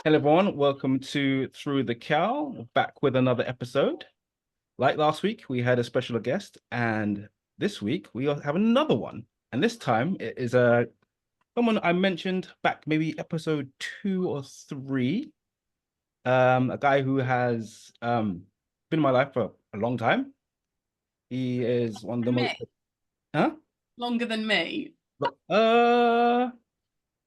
Hello everyone, welcome to Through the Cow, back with another episode. Like last week, we had a special guest, and this week we have another one. And this time it is someone I mentioned back maybe episode 2 or 3. A guy who has been in my life for a long time. He is one of the Than most, me. huh? Longer than me. But, I'd,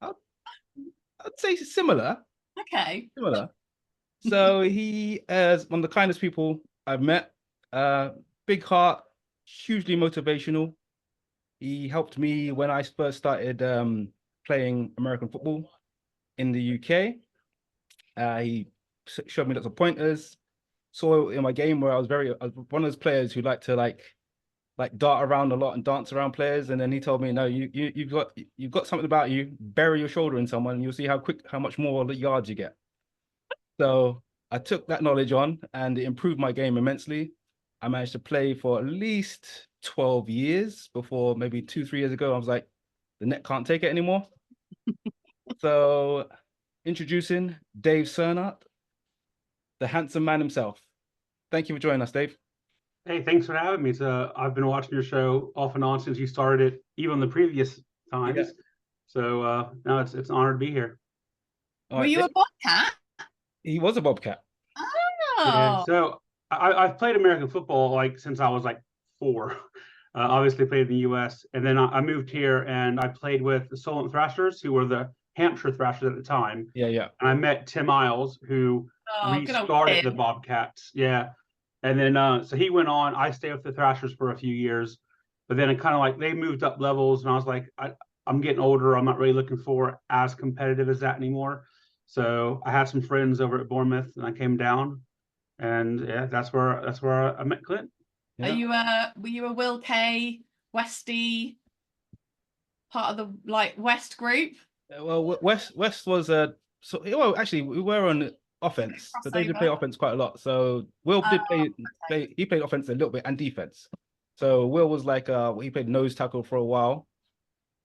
I'd say similar, Okay. similar. So he is one of the kindest people I've met. Uh, Big heart, hugely motivational. He helped me when I first started playing American football in the UK. He showed me lots of pointers. Saw in my game where I was one of those players who like to like dart around a lot and dance around players. And then he told me, no, you've got something about you. Bury your shoulder in someone, and you'll see how much more yards you get. So I took that knowledge on and it improved my game immensely. I managed to play for at least 12 years before maybe 2, 3 years ago. I was like, the net can't take it anymore. So introducing Dave Senart, the handsome man himself. Thank you for joining us, Dave. Hey, thanks for having me. I've been watching your show off and on since you started it, even the previous Yeah. times. So now it's an honor to be here. All Were right, you a Dave. bobcat? He was a Bobcat. Yeah. Oh, I've played American football like since I was like 4. Obviously played in the U.S. and then I moved here and I played with the Solent Thrashers, who were the Hampshire Thrashers at the time. Yeah, yeah. And I met Tim Isles, who good old restarted the Tim. Bobcats. Yeah. And then so he went on. I stayed with the Thrashers for a few years, but then it kind of like they moved up levels, and I was like, I'm getting older. I'm not really looking for as competitive as that anymore. So I had some friends over at Bournemouth, and I came down, and yeah, that's where I met Clint. Yeah. Were you a Will K Westy part of the West group? Well, West was actually we were on offense, so they did play Crossover. offense quite a lot. So Will did Okay. he played offense a little bit and defense. So Will was like he played nose tackle for a while,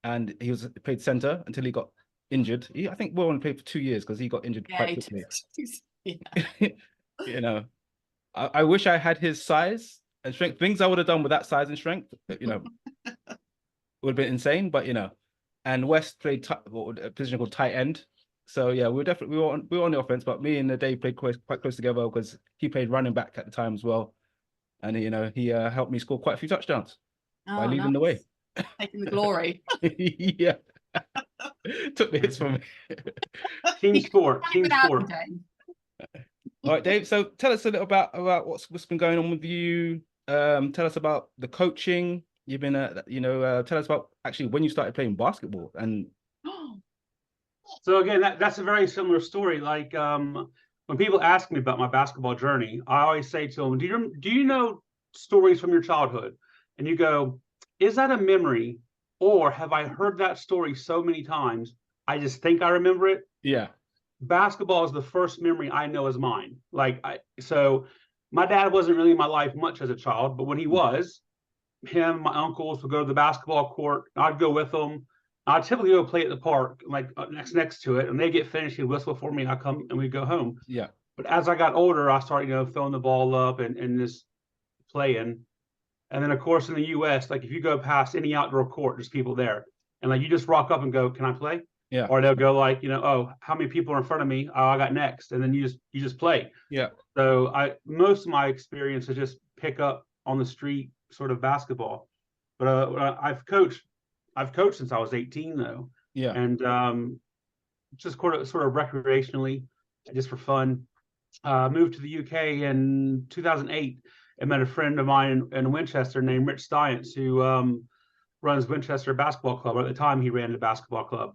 and he played center until he got injured. I think Will only played for 2 years because he got injured Yeah, quite quickly. yeah. You know, I wish I had his size and strength. Things I would have done with that size and strength, would have been insane. But and West played a position called tight end. So yeah, we were on the offense, but me and Dave played quite close together because he played running back at the time as well, and he helped me score quite a few touchdowns by Oh, leading the nice. way. Taking the glory. Yeah, took the hits from me. Team You couldn't sport, have done it team without me, sport. Jane. All right, Dave. So tell us a little about what's been going on with you. Tell us about the coaching. You've been, tell us about actually when you started playing basketball and So again, that's a very similar story. Like when people ask me about my basketball journey, I always say to them, "Do you know stories from your childhood?" And you go, "Is that a memory, or have I heard that story so many times I just think I remember it?" yeah, Basketball is the first memory I know is mine. So my dad wasn't really in my life much as a child, but when he was, him, my uncles would go to the basketball court. I'd go with them. I'd typically go play at the park, like next to it, and they get finished. He'd whistle for me. I come and we go home. yeah, But as I got older, I started, throwing the ball up and just playing. And then, of course, in the U.S., like if you go past any outdoor court, there's people there, and like you just rock up and go, "Can I play?" yeah, Or they'll go like, "Oh, how many people are in front of me? Oh, I got next," and then you just play. yeah, So most of my experience is just pick up on the street sort of basketball. But I've coached since I was 18 though, yeah. and just sort of recreationally, just for fun. Moved to the UK in 2008 and met a friend of mine in Winchester named Rich Stience, who runs Winchester Basketball Club. At the time, he ran the basketball club,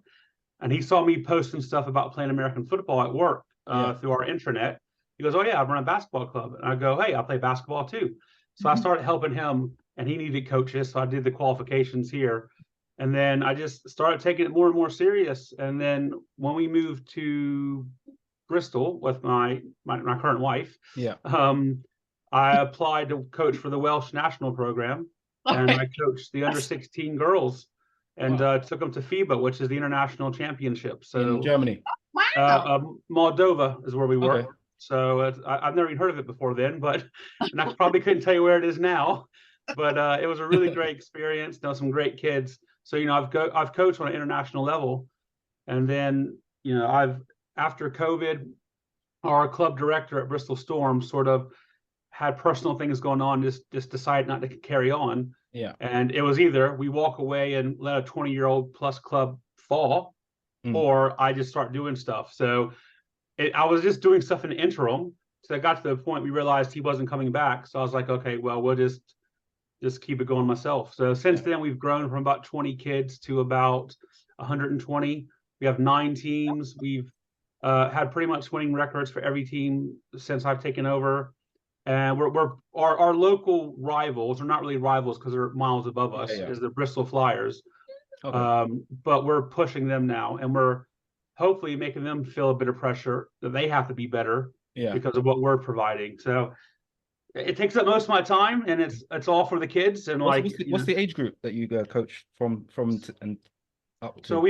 and he saw me posting stuff about playing American football at work Yeah. through our intranet. He goes, "Oh yeah, I run a basketball club," and I go, "Hey, I play basketball too." So I started helping him, and he needed coaches, so I did the qualifications here, and then I just started taking it more and more serious. And then when we moved to Bristol with my current wife, Yeah. I applied to coach for the Welsh national program, and I coached the under 16 girls and Wow. took them to FIBA, which is the international championship. In So Germany. Moldova is where we work. Okay. So I've never even heard of it before then, but and I probably couldn't tell you where it is now. But it was a really great experience. Know some great kids. So I've coached on an international level, and then after COVID, our club director at Bristol Storm sort of had personal things going on, just decided not to carry on. Yeah. And it was either we walk away and let a 20-year-old plus club fall, or I just start doing stuff. So I was just doing stuff in the interim. So I got to the point we realized he wasn't coming back. So I was like, okay, well, we'll just keep it going myself. So since then, we've grown from about 20 kids to about 120. We have 9 teams. We've had pretty much winning records for every team since I've taken over. And our local rivals are not really rivals because they're miles above us, is the Bristol Flyers. Okay. But we're pushing them now, and we're hopefully making them feel a bit of pressure that they have to be better because of what we're providing. So it takes up most of my time, and it's all for the kids. And what's the age group that you coach from and up to? So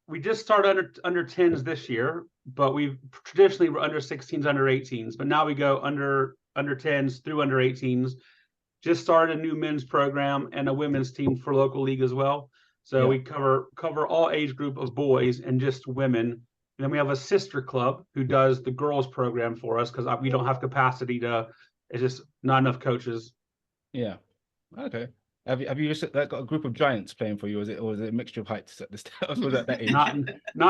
we just started under 10s this year, but we've traditionally were under 16s, under 18s, but now we go under 10s through under 18s. Just started a new men's program and a women's team for local league as well. So we cover all age group of boys and just women. And then we have a sister club who does the girls program for us because we don't have capacity it's just not enough coaches. Yeah. Okay. Have you just got a group of giants playing for you, or is it a mixture of heights at this time? Was that age? Not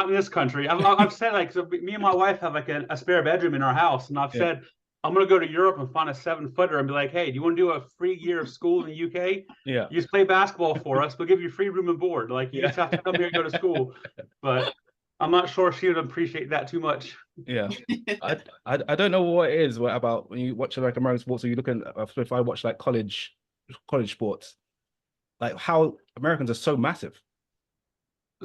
in this country. I've said so me and my wife have a spare bedroom in our house, and I've said I'm gonna go to Europe and find a 7-footer and be like, hey, do you want to do a free year of school in the UK? Yeah. You just play basketball for us. We'll give you free room and board. You just have to come here and go to school. But I'm not sure she would appreciate that too much. Yeah. I don't know what it is about when you watch American sports, or you look at if I watch college sports, how Americans are so massive.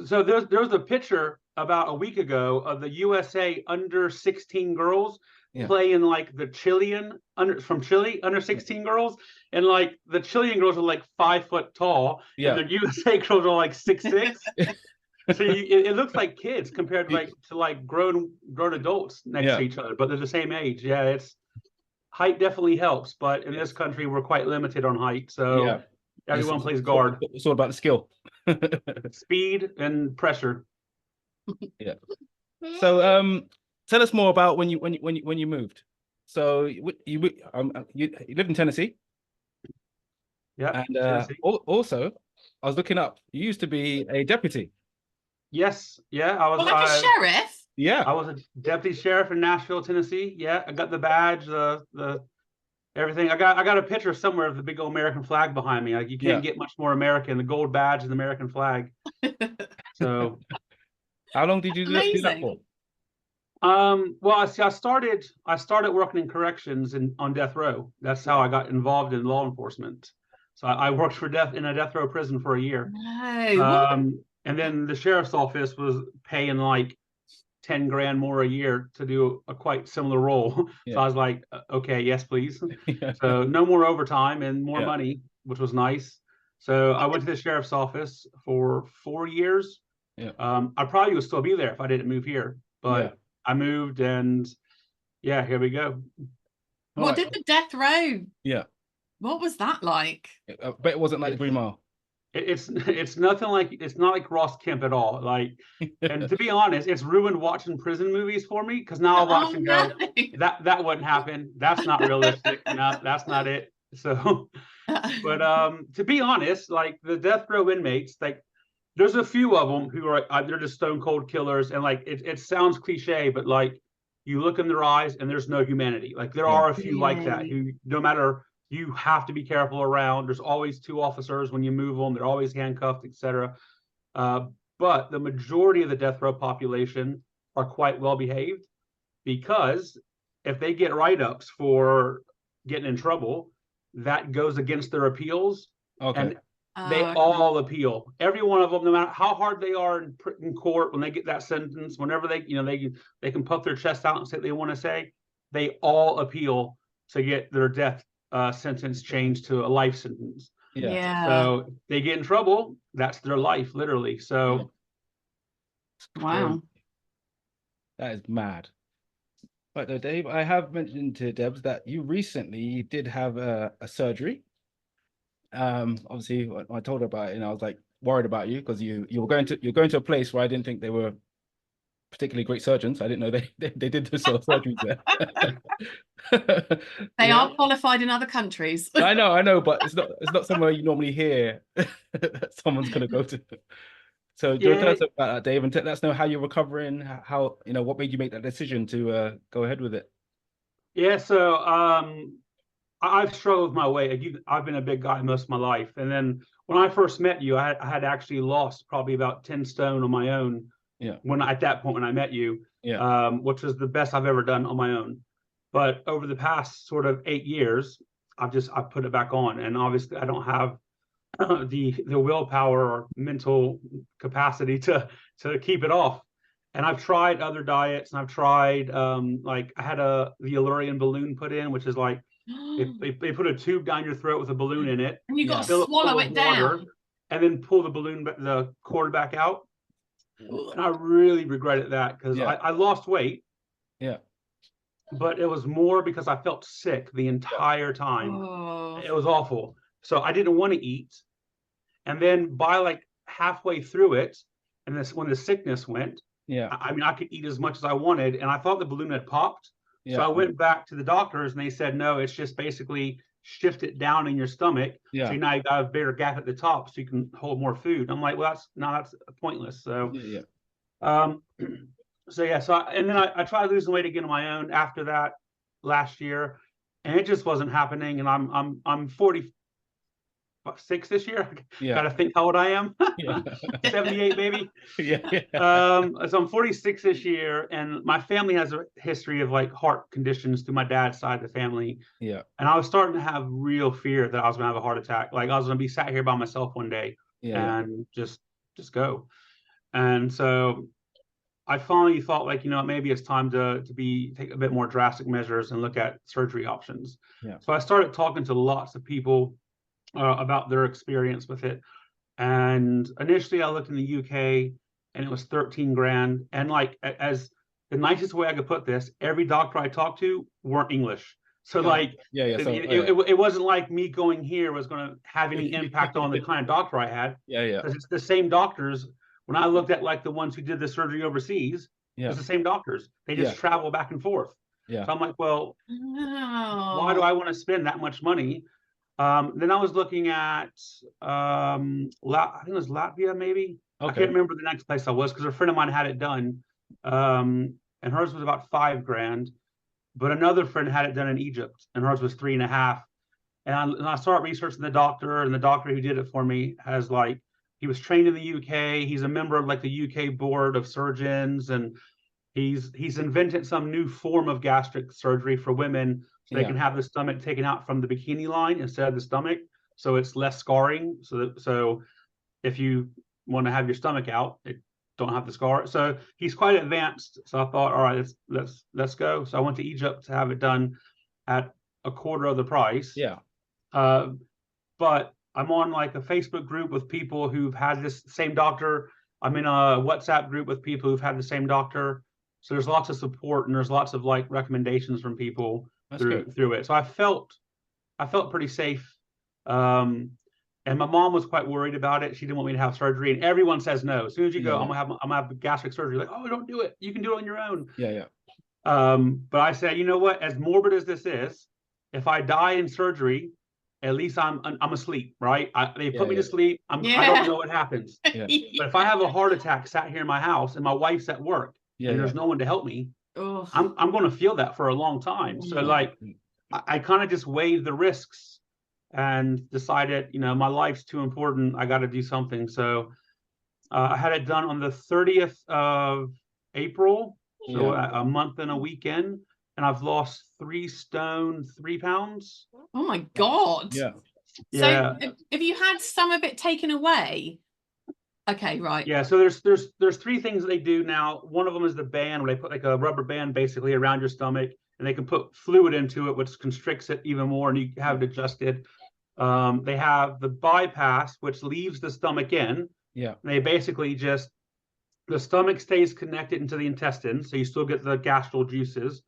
So there was a picture about a week ago of the USA under 16 girls playing the Chilean from Chile under 16 girls, and the Chilean girls are 5 foot tall, and the USA girls are 6'6". So it looks like kids compared to grown adults next to each other, but they're the same age. Yeah, it's height definitely helps, but in this country we're quite limited on height, so everyone plays guard. It's all about the skill, speed, and pressure. Yeah. So tell us more about when you moved. So you lived in Tennessee. Yeah. And also, I was looking up. You used to be a deputy. Yes. Yeah. I was a sheriff. Yeah. I was a deputy sheriff in Nashville, Tennessee. Yeah. I got the badge, the everything. I got a picture somewhere of the big old American flag behind me. You can't get much more American. The gold badge and the American flag. So. How long did you do that for? Well, I started working in corrections on death row. That's how I got involved in law enforcement. So I worked in a death row prison for a year. No. And then the sheriff's office was paying 10 grand more a year to do a quite similar role. So I was like, okay, yes, please. So no more overtime and more money, which was nice. So I went to the sheriff's office for 4 years. Yeah. I probably would still be there if I didn't move here, but I moved, and here we go. What did the death row? Yeah. What was that like? I bet it wasn't like 3 Mile. It's nothing it's not like Ross Kemp at all. And to be honest, it's ruined watching prison movies for me, because now I watch and go, that wouldn't happen. That's not realistic. No, that's not it. So, but to be honest, the death row inmates, there's a few of them who are they're just stone cold killers, and it sounds cliche, but you look in their eyes and there's no humanity. There are a few like that who, no matter, you have to be careful around. There's always 2 officers when you move them. They're always handcuffed, etc. But the majority of the death row population are quite well behaved, because if they get write-ups for getting in trouble, that goes against their appeals. Okay. And they all appeal. Every one of them, no matter how hard they are in court, when they get that sentence, whenever they can puff their chest out and say what they want to say, they all appeal to get their death sentence changed to a life sentence. Yeah. So they get in trouble, that's their life, literally. So wow. That is mad. Right though, Dave, I have mentioned to Debs that you recently did have a surgery. Obviously, when I told her about it, and I was like worried about you because you're going to a place where I didn't think they were particularly great surgeons. I didn't know they did this sort of surgery there. They Yeah. are qualified in other countries. I know, but it's not somewhere you normally hear that someone's gonna go to. So do you want to tell us about that, Dave, and let us know how you're recovering, how what made you make that decision to go ahead with it? Yeah, so I've struggled with my weight. I've been a big guy most of my life, and then when I first met you, I had actually lost probably about 10 stone on my own. Yeah. At that point when I met you, Yeah. Which was the best I've ever done on my own. But over the past sort of 8 years, I've put it back on, and obviously I don't have the willpower or mental capacity to keep it off. And I've tried other diets, and I've tried like I had the Illyrian balloon put in, which is like they put a tube down your throat with a balloon in it, And you got to fill swallow full it of water, down. and then pull the cord back out. And I really regretted that because I lost weight. Yeah. But it was more because I felt sick the entire time. Oh. It was awful. So I didn't want to eat. And then by like halfway through it, and this when the sickness went, I mean, I could eat as much as I wanted, and I thought the balloon had popped. So I went back to the doctors, and they said, no, it's just basically shift it down in your stomach. So now you got a bigger gap at the top, so you can hold more food. I'm like, well, that's pointless. So and then I tried losing weight again on my own after that last year, and it just wasn't happening. And I'm 46 this year. Gotta think how old I am. 78, baby. So I'm 46 this year, and my family has a history of like heart conditions through my dad's side of the family. And I was starting to have real fear that I was gonna have a heart attack. Like I was gonna be sat here by myself one day and just go. And so I finally thought, like, maybe it's time to take a bit more drastic measures and look at surgery options. So I started talking to lots of people about their experience with it. And initially I looked in the UK, and it was 13 grand. And like, as the nicest way I could put this, every doctor I talked to weren't English. So it wasn't like me going here was going to have any impact on the kind of doctor I had. Because it's the same doctors. When I looked at like the ones who did the surgery overseas, it's the same doctors. They just travel back and forth. So I'm like, well, why do I want to spend that much money? Then I was looking at, I think it was Latvia, maybe. I can't remember the next place I was because a friend of mine had it done, and hers was about 5 grand. But another friend had it done in Egypt, and hers was 3.5. And I started researching the doctor, and the doctor who did it for me has like, he was trained in the UK. He's a member of like the UK board of surgeons, and he's invented some new form of gastric surgery for women, so they can have the stomach taken out from the bikini line instead of the stomach, so it's less scarring. So if you want to have your stomach out, it don't have the scar. So he's quite advanced. So I thought, all right, let's go. So I went to Egypt to have it done at a quarter of the price. But I'm on like a Facebook group with people who've had this same doctor. I'm in a WhatsApp group with people who've had the same doctor. So there's lots of support, and there's lots of like recommendations from people through it. So I felt pretty safe. And my mom was quite worried about it. She didn't want me to have surgery, and everyone says no. As soon as you go, I'm gonna have gastric surgery. Like, oh, don't do it. You can do it on your own. But I said, you know what? As morbid as this is, if I die in surgery, at least I'm asleep, right? They put me to sleep. I don't know what happens. But if I have a heart attack sat here in my house and my wife's at work and there's no one to help me, I'm going to feel that for a long time. So like, I kind of just weighed the risks and decided, my life's too important. I got to do something. So I had it done on the 30th of April, so a month and a weekend. And I've lost 3 stone, 3 pounds. Oh my God. So if you had some of it taken away, okay, right. Yeah, so there's 3 things that they do now. One of them is the band, where they put like a rubber band basically around your stomach, and they can put fluid into it, which constricts it even more, and you have it adjusted. They have the bypass, which leaves the stomach in. They basically just the stomach stays connected into the intestines, so you still get the gastral juices,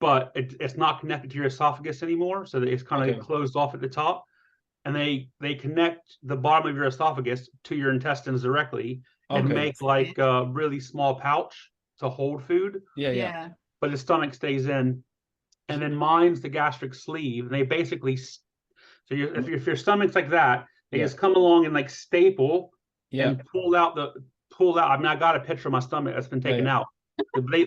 but it's not connected to your esophagus anymore, so that it's kind of closed off at the top. And they connect the bottom of your esophagus to your intestines directly and make like a really small pouch to hold food. Yeah. But the stomach stays in. And then mine's the gastric sleeve. And they basically, so if your stomach's like that, they just come along and like staple and pull out. I mean, I got a picture of my stomach that's been taken out. They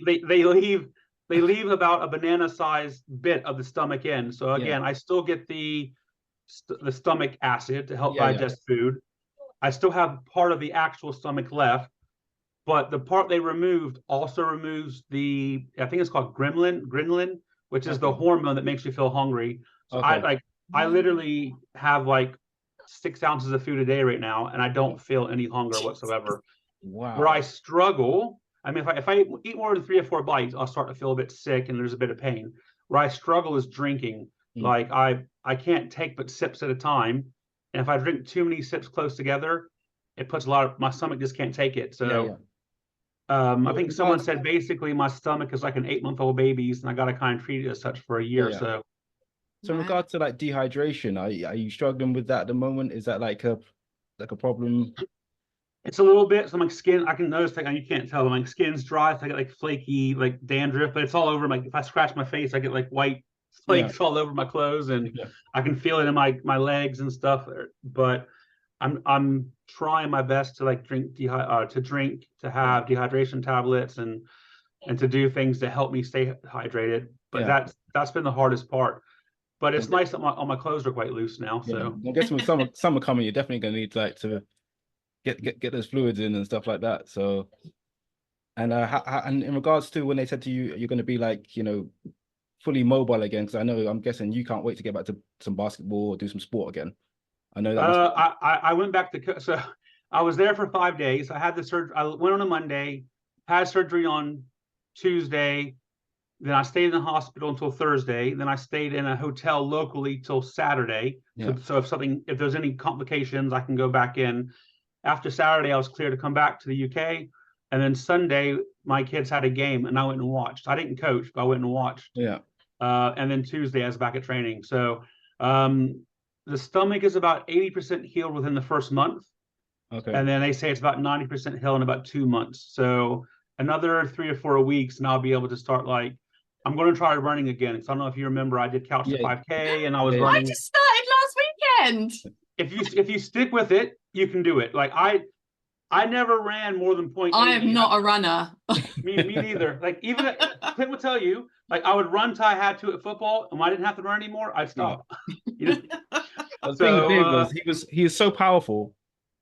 leave about a banana-sized bit of the stomach in. So again, I still get the stomach acid to help digest food. I still have part of the actual stomach left, but the part they removed also removes I think it's called ghrelin, which is the hormone that makes you feel hungry. So I literally have like 6 ounces of food a day right now, and I don't feel any hunger whatsoever. Wow. Where I struggle, I mean, if I eat more than 3 or 4 bites, I'll start to feel a bit sick and there's a bit of pain. Where I struggle is drinking. Like I can't take but sips at a time. And if I drink too many sips close together, it puts my stomach just can't take it. So I think someone said basically my stomach is like an 8-month-old baby's, and I got to kind of treat it as such for a year. So in regard to like dehydration, are you struggling with that at the moment? Is that like a problem? It's a little bit. So my skin, I can notice, like, you can't tell, my skin's dry. So I get like flaky, like dandruff, but it's all over. Like if I scratch my face, I get like white flakes all over my clothes, and I can feel it in my legs and stuff. But I'm trying my best to like to have dehydration tablets and to do things to help me stay hydrated. But that's been the hardest part. But it's nice that all my clothes are quite loose now. So I guess with summer coming, you're definitely gonna need like to get those fluids in and stuff like that. So and in regards to when they said to you you're gonna be like, you know, fully mobile again, because I'm guessing you can't wait to get back to some basketball or do some sport again. I know that I went back to, so I was there for 5 days. I had the surgery. I went on a Monday, had surgery on Tuesday. Then I stayed in the hospital until Thursday. Then I stayed in a hotel locally till Saturday. So if there's any complications, I can go back in. After Saturday, I was clear to come back to the UK. And then Sunday, my kids had a game and I went and watched. I didn't coach, but I went and watched. And then Tuesday, I was back at training. So the stomach is about 80% healed within the first month. And then they say it's about 90% healed in about 2 months. So another 3 or 4 weeks, and I'll be able to start like, I'm going to try running again. So I don't know if you remember, I did Couch to 5K, and I was running. I just started last weekend. If you stick with it, you can do it. Like I never ran more than 0.8. I am not a runner. Me neither. Like even Clint would tell you, like I would run till I had to at football, and when I didn't have to run anymore, I'd stop. You know? The thing was he is so powerful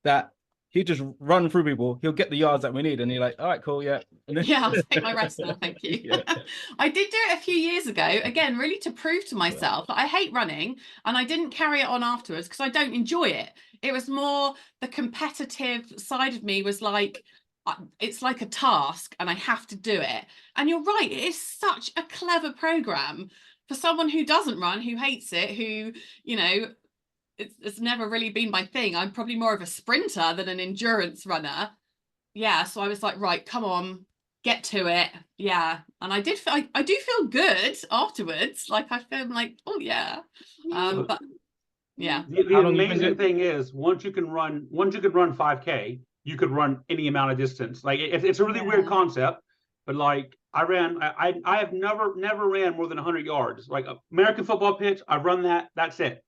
that he'd just run through people. He'll get the yards that we need, and you're like, all right, cool, yeah. And then... I'll take my rest now, thank you. I did do it a few years ago, again, really to prove to myself that I hate running, and I didn't carry it on afterwards because I don't enjoy it. It was more the competitive side of me was like, it's like a task and I have to do it. And you're right, it is such a clever program for someone who doesn't run, who hates it, who, you know, it's never really been my thing. I'm probably more of a sprinter than an endurance runner. So I was like, right, come on, get to it. And I do feel good afterwards. Like I feel like, oh yeah. But yeah. The amazing thing is once you can run 5K, you could run any amount of distance. Like it's a really weird concept, but like I have never ran more than 100 yards. Like American football pitch, I've run that, that's it.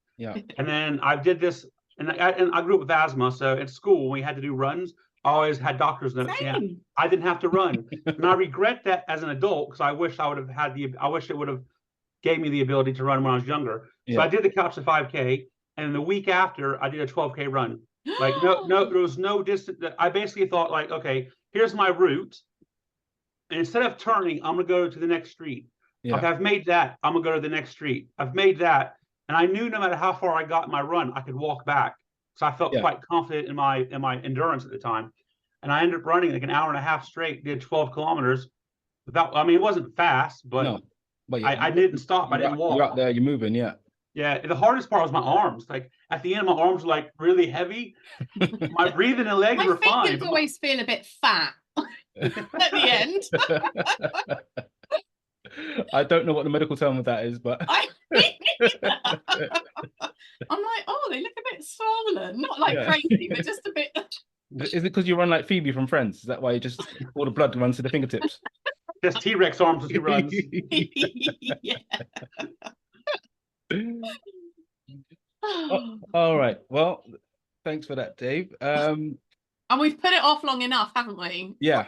And then I did this, and I grew up with asthma, so at school when we had to do runs, I always had doctor's notes. I didn't have to run, and I regret that as an adult because I wish it would have gave me the ability to run when I was younger. So I did the Couch to 5K, and the week after I did a 12K run. Like no, there was no distance. I basically thought like, okay, here's my route, and instead of turning, I'm gonna go to the next street. Okay, I've made that. I'm gonna go to the next street. I've made that. And I knew no matter how far I got in my run, I could walk back. So I felt quite confident in my endurance at the time. And I ended up running like an hour and a half straight, did 12 kilometers without, I mean, it wasn't fast, but I didn't stop. I didn't walk. You're out there, you're moving, Yeah, the hardest part was my arms. Like at the end, my arms were like really heavy. My breathing and legs were fine. My fingers always feel a bit fat. at the end. I don't know what the medical term of that is, but I'm like, oh, they look a bit swollen, not like crazy, but just a bit. Is it because you run like Phoebe from Friends? Is that why you just all the blood runs to the fingertips? Just T-Rex arms as he runs. Yeah. Oh, all right. Well, thanks for that, Dave. And we've put it off long enough, haven't we? Yeah.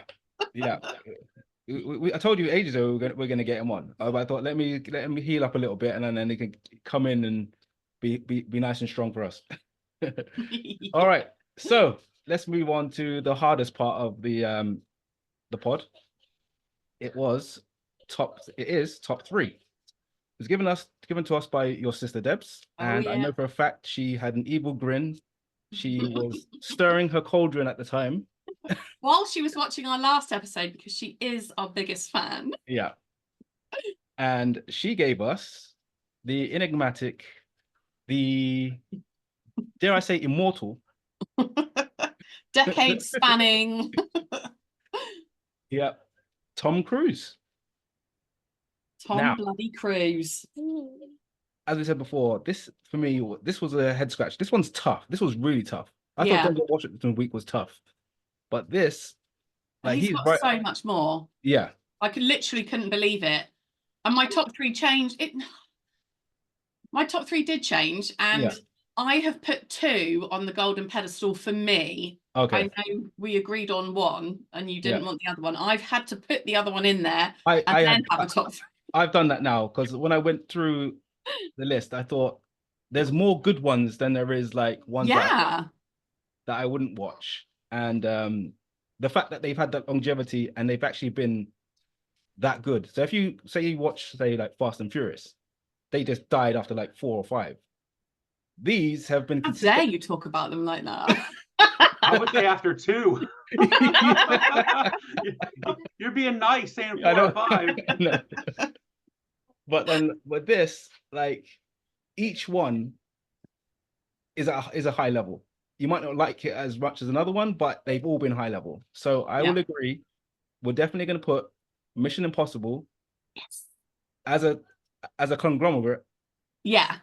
I told you ages ago we're gonna get him on. I thought let me heal up a little bit, and then he can come in and be nice and strong for us. All right. So let's move on to the hardest part of the pod. It is top 3. It was given to us by your sister Debs, and I know for a fact she had an evil grin. She was stirring her cauldron at the time. While she was watching our last episode, because she is our biggest fan. Yeah. And she gave us the enigmatic, the, dare I say, immortal. Decade spanning. Yeah. Tom Cruise. Tom bloody Cruise. As we said before, this, for me, this was a head scratch. This one's tough. This was really tough. I thought Don't Go Watch It This Week was tough. But this, like, he's got so much more. Yeah. I literally couldn't believe it. And my top 3 changed. My top 3 did change. And I have put 2 on the golden pedestal for me. Okay. I know we agreed on 1 and you didn't want the other one. I've had to put the other one in there and then have a top 3. I've done that now, because when I went through the list, I thought there's more good ones than there is like ones that I wouldn't watch. And the fact that they've had that longevity and they've actually been that good. So if you say you watch, say, like Fast and Furious, they just died after like 4 or 5. These have been. How dare you talk about them like that? I would say after 2. You're being nice saying 4 or 5. No. But then with this, like, each one is a high level. You might not like it as much as another one, but they've all been high level. So I will agree. We're definitely going to put Mission Impossible as a conglomerate. Yeah.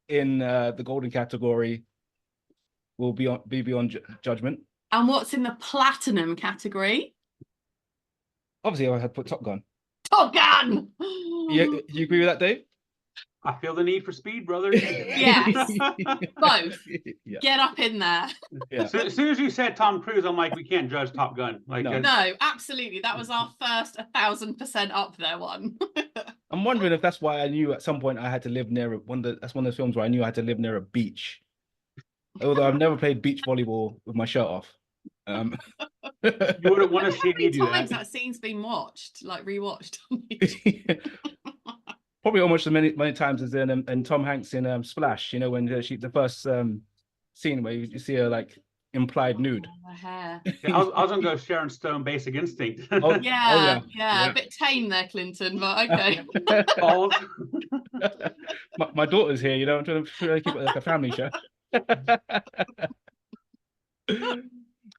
In the golden category, will be beyond judgment. And what's in the platinum category? Obviously, I had put Top Gun. Top Gun. You agree with that, Dave? I feel the need for speed, brother. Yes, both. Get up in there. As soon as you said Tom Cruise, I'm like, we can't judge Top Gun. Like, no, absolutely. That was our first 1,000% up there one. I'm wondering if that's why I knew at some point I had to live near that's one of the films where I knew I had to live near a beach. Although I've never played beach volleyball with my shirt off. You wouldn't want to see me do that. That scene's been watched, like rewatched. Probably almost as many times as in Tom Hanks in Splash. You know, when the first scene where you see her like implied nude. Her hair. I was gonna go Sharon Stone, Basic Instinct. Yeah. A bit tame there, Klynton, but okay. my daughter's here. You know, I'm trying to keep it like a family show.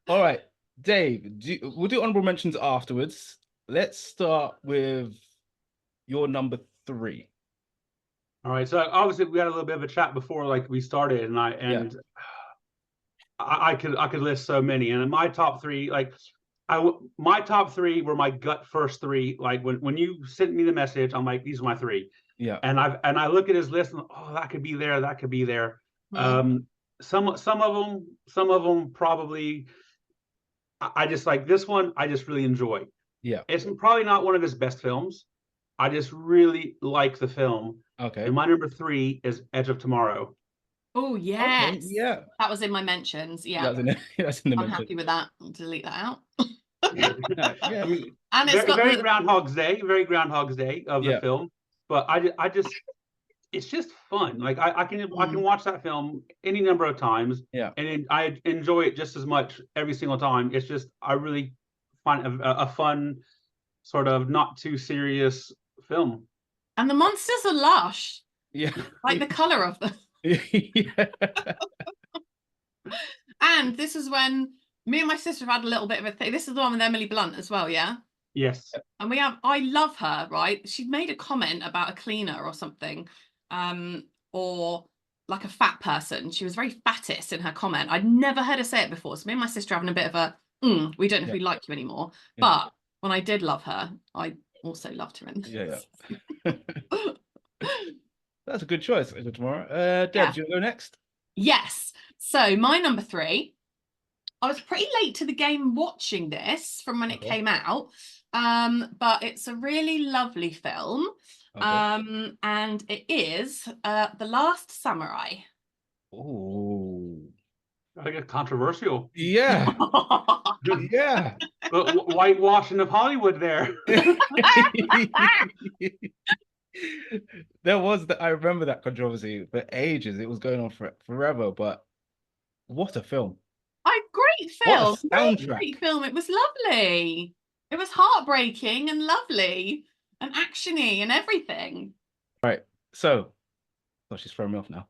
All right, Dave. We'll do honorable mentions afterwards. Let's start with your number 3. All right. So obviously we had a little bit of a chat before, like we started, and I could list so many. And in my top 3, my top 3 were my gut first 3. Like when you sent me the message, I'm like, these are my 3. Yeah. And I look at his list and that could be there, that could be there. Mm-hmm. Some of them probably. I just like this one. I just really enjoy. Yeah. It's probably not one of his best films. I just really like the film. Okay. And my number 3 is Edge of Tomorrow. Oh yes. Okay, yeah. That was in my mentions. Yeah. That's in the I'm happy with that. I'll delete that out. I mean, and it's very Groundhog's Day of the film. But I just it's just fun. Like I can watch that film any number of times. Yeah. And I enjoy it just as much every single time. It's just I really find a fun sort of not too serious film. And the monsters are lush. Yeah. Like the color of them. Yeah. And this is when Me and my sister have had a little bit of a thing. This is the one with Emily Blunt as well, yeah? Yes. And I love her, right? She made a comment about a cleaner or something, or like a fat person. She was very fattest in her comment. I'd never heard her say it before. So me and my sister are having a bit of a, we don't know if we like you anymore. Yeah. But when I did love her, I also loved her in this. Yeah. That's a good choice for tomorrow. Deb, do you want to go next? Yes. So my number 3, I was pretty late to the game watching this from when it came out, but it's a really lovely film, and it is The Last Samurai. Oh, I get controversial. yeah. Yeah. Whitewashing of Hollywood there. There was I remember that controversy for ages. It was going on forever, but what a film. Great film. What a soundtrack. Great film. It was lovely. It was heartbreaking and lovely and actiony and everything. Right. So, she's throwing me off now.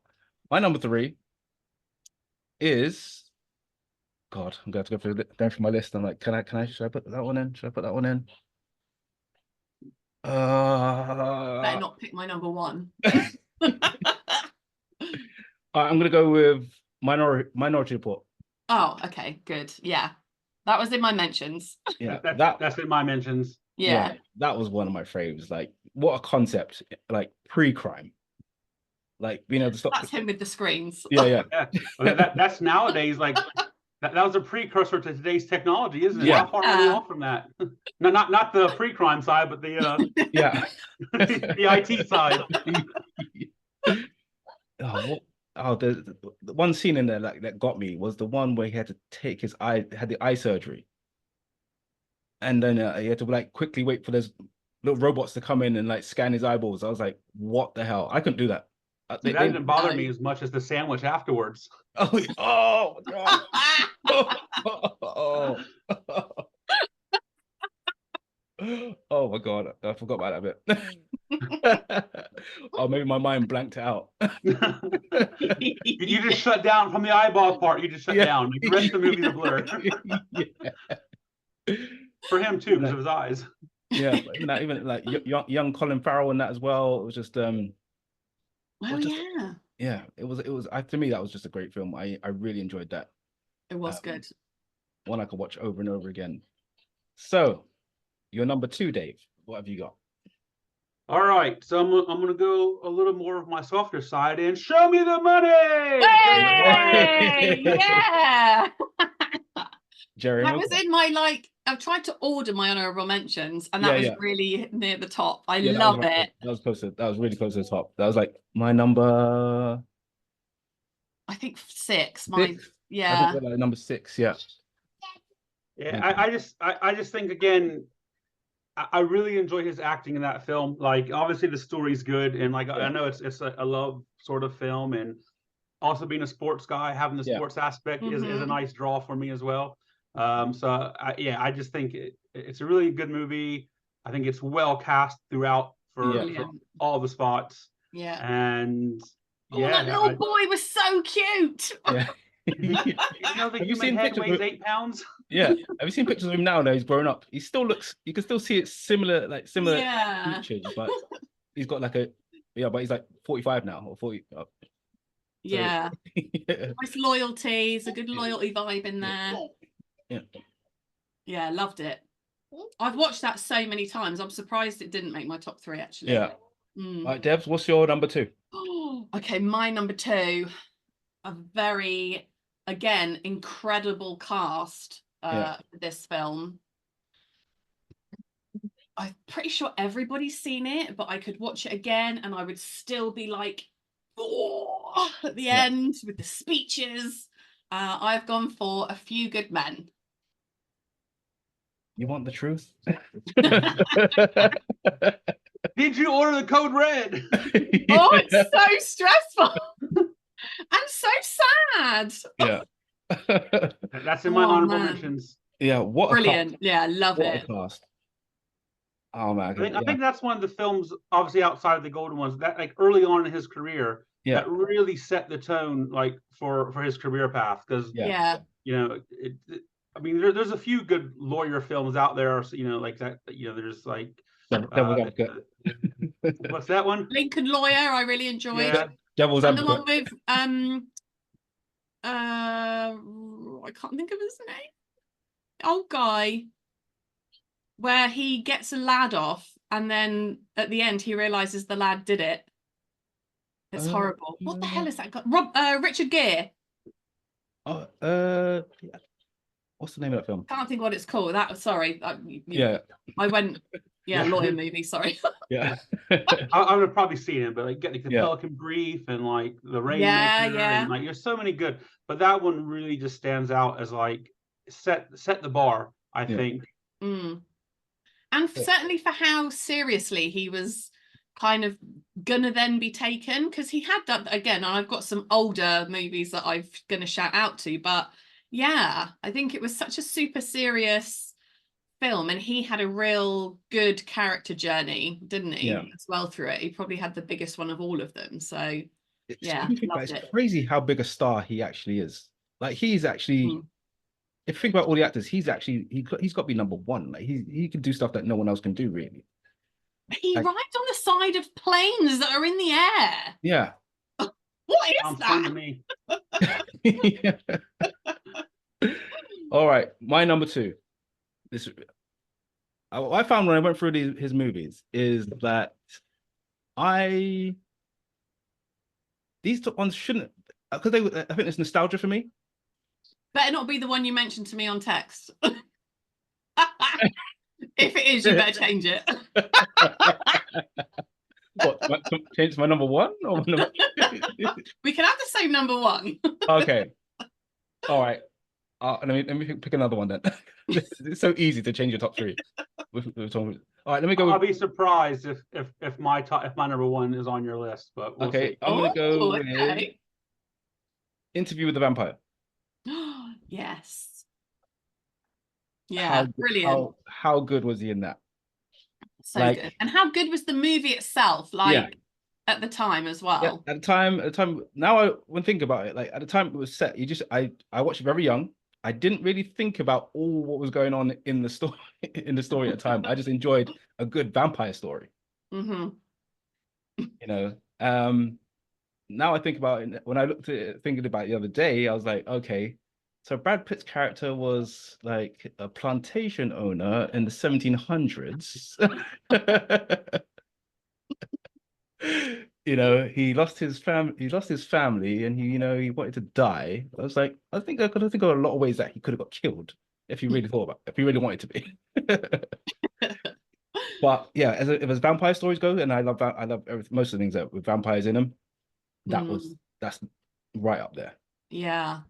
My number 3 is, God, I'm going to have to go down through my list. I'm like, should I put that one in? Should I put that one in? Better not pick my number 1. I'm going to go with Minority Report. Oh, okay, good. Yeah, that was in my mentions. Yeah, that's in my mentions. Yeah, that was one of my faves. Like, what a concept! Like pre-crime, like being able to stop. That's him with the screens. Yeah. Well, that's nowadays. Like that was a precursor to today's technology, isn't it? Yeah. How far are we off from that? No, not the pre-crime side, but the the IT side. The one scene in there that got me was the one where he had to take had the eye surgery, and then he had to like quickly wait for those little robots to come in and like scan his eyeballs. I was like, what the hell? I couldn't do that. That didn't bother me as much as the sandwich afterwards. Oh God. Oh my God, I forgot about that bit. Oh, maybe my mind blanked out. You just shut down from the eyeball part. You just shut down. Like, the rest of the movie's a blur. For him too, because of his eyes. Yeah, but even like young Colin Farrell and that as well. It was just it was to me that was just a great film. I really enjoyed that. It was good. One I could watch over and over again. So, your number 2, Dave. What have you got? All right, so I'm gonna go a little more of my softer side and show me the money. Hey! Yeah. Jerry, that was in my I've tried to order my honorable mentions, and that was really near the top. I love it. That was close. That was really close to the top. That was like my number. I think 6. I think like number 6. Yeah. Yeah, I just think again, I really enjoy his acting in that film. Like, obviously the story's good, and like I know it's a love sort of film, and also being a sports guy, having the sports aspect is a nice draw for me as well. I just think it's a really good movie. I think it's well cast throughout for all the spots. Yeah. And that little boy was so cute. Yeah. You know, the human head weighs 8 pounds. Yeah. Have you seen pictures of him now? He's grown up. He still looks. You can still see it similar features, but he's got like but he's like 45 now or 40. Nice loyalty. It's a good loyalty vibe in there. Yeah, loved it. I've watched that so many times. I'm surprised it didn't make my top 3 actually. Yeah. All right, Debs, what's your number 2? Okay, my number 2, a very, again, incredible cast for this film. I'm pretty sure everybody's seen it, but I could watch it again and I would still be like, at the end with the speeches. I've gone for A Few Good Men. You want the truth? Did you order the code red? Oh, it's so stressful and so sad. Yeah. That's in my honorable mentions. Yeah, what brilliant. Yeah, love it. Cast. Oh man, I think that's one of the films, obviously outside of the golden ones, that like early on in his career, that really set the tone like for his career path. Because you know, mean, there's a few good lawyer films out there, so, you know, like that. You know, there's like Devil's Advocate. what's that one? Lincoln Lawyer, I really enjoyed. Yeah. Devil's And the Advocate. one with I can't think of his name. Old guy, where he gets a lad off, and then at the end he realizes the lad did it. It's horrible. What the hell is that guy? Richard Gere. Oh, what's the name of that film? Can't think what it's called. Sorry. Yeah. I went. Yeah, lawyer movie. Sorry. Yeah. I would have probably seen it, but like get like the Yeah. Pelican Brief and like the Rainmaker, Yeah. and like there's so many good, but that one really just stands out as like set the bar, I think. Mm. And certainly for how seriously he was kind of gonna then be taken, because he had that again. I've got some older movies that I'm gonna shout out to, but yeah, I think it was such a super serious film, and he had a real good character journey, didn't he? Yeah. As well through it. He probably had the biggest one of all of them. So yeah, it's crazy how big a star he actually is. Like he's actually, if you think about all the actors, he's got to be number one. Like he can do stuff that no one else can do, really. He rides on the side of planes that are in the air. Yeah. What is Fun to that? me. All right, my number two. I found when I went through his movies is that these ones shouldn't, because I think it's nostalgia for me. Better not be the one you mentioned to me on text. If it is, you better change it. What? Change my number one? Or my number... We can have the same number one. Okay. All right. Let me pick another one then. It's so easy to change your top three. All right, let me go. I'll be surprised if my number one is on your list, but we'll see. I'm gonna go with okay. Interview with the Vampire. Yes. Yeah, brilliant. How good was he in that? So good. And how good was the movie itself? Like at the time as well. Yeah, at the time. Now when thinking about it, like at the time it was set. I watched it very young. I didn't really think about all what was going on in the story at the time. I just enjoyed a good vampire story. Mm-hmm. You know, now I think about it, when I looked at it, thinking about it the other day, I was like, okay, so Brad Pitt's character was like a plantation owner in the 1700s. You know, he lost his family, and he wanted to die. I was like, I think of a lot of ways that he could have got killed if he really if he really wanted to be. But yeah, as vampire stories go, and I love most of the things that with vampires in them, that's right up there. Yeah,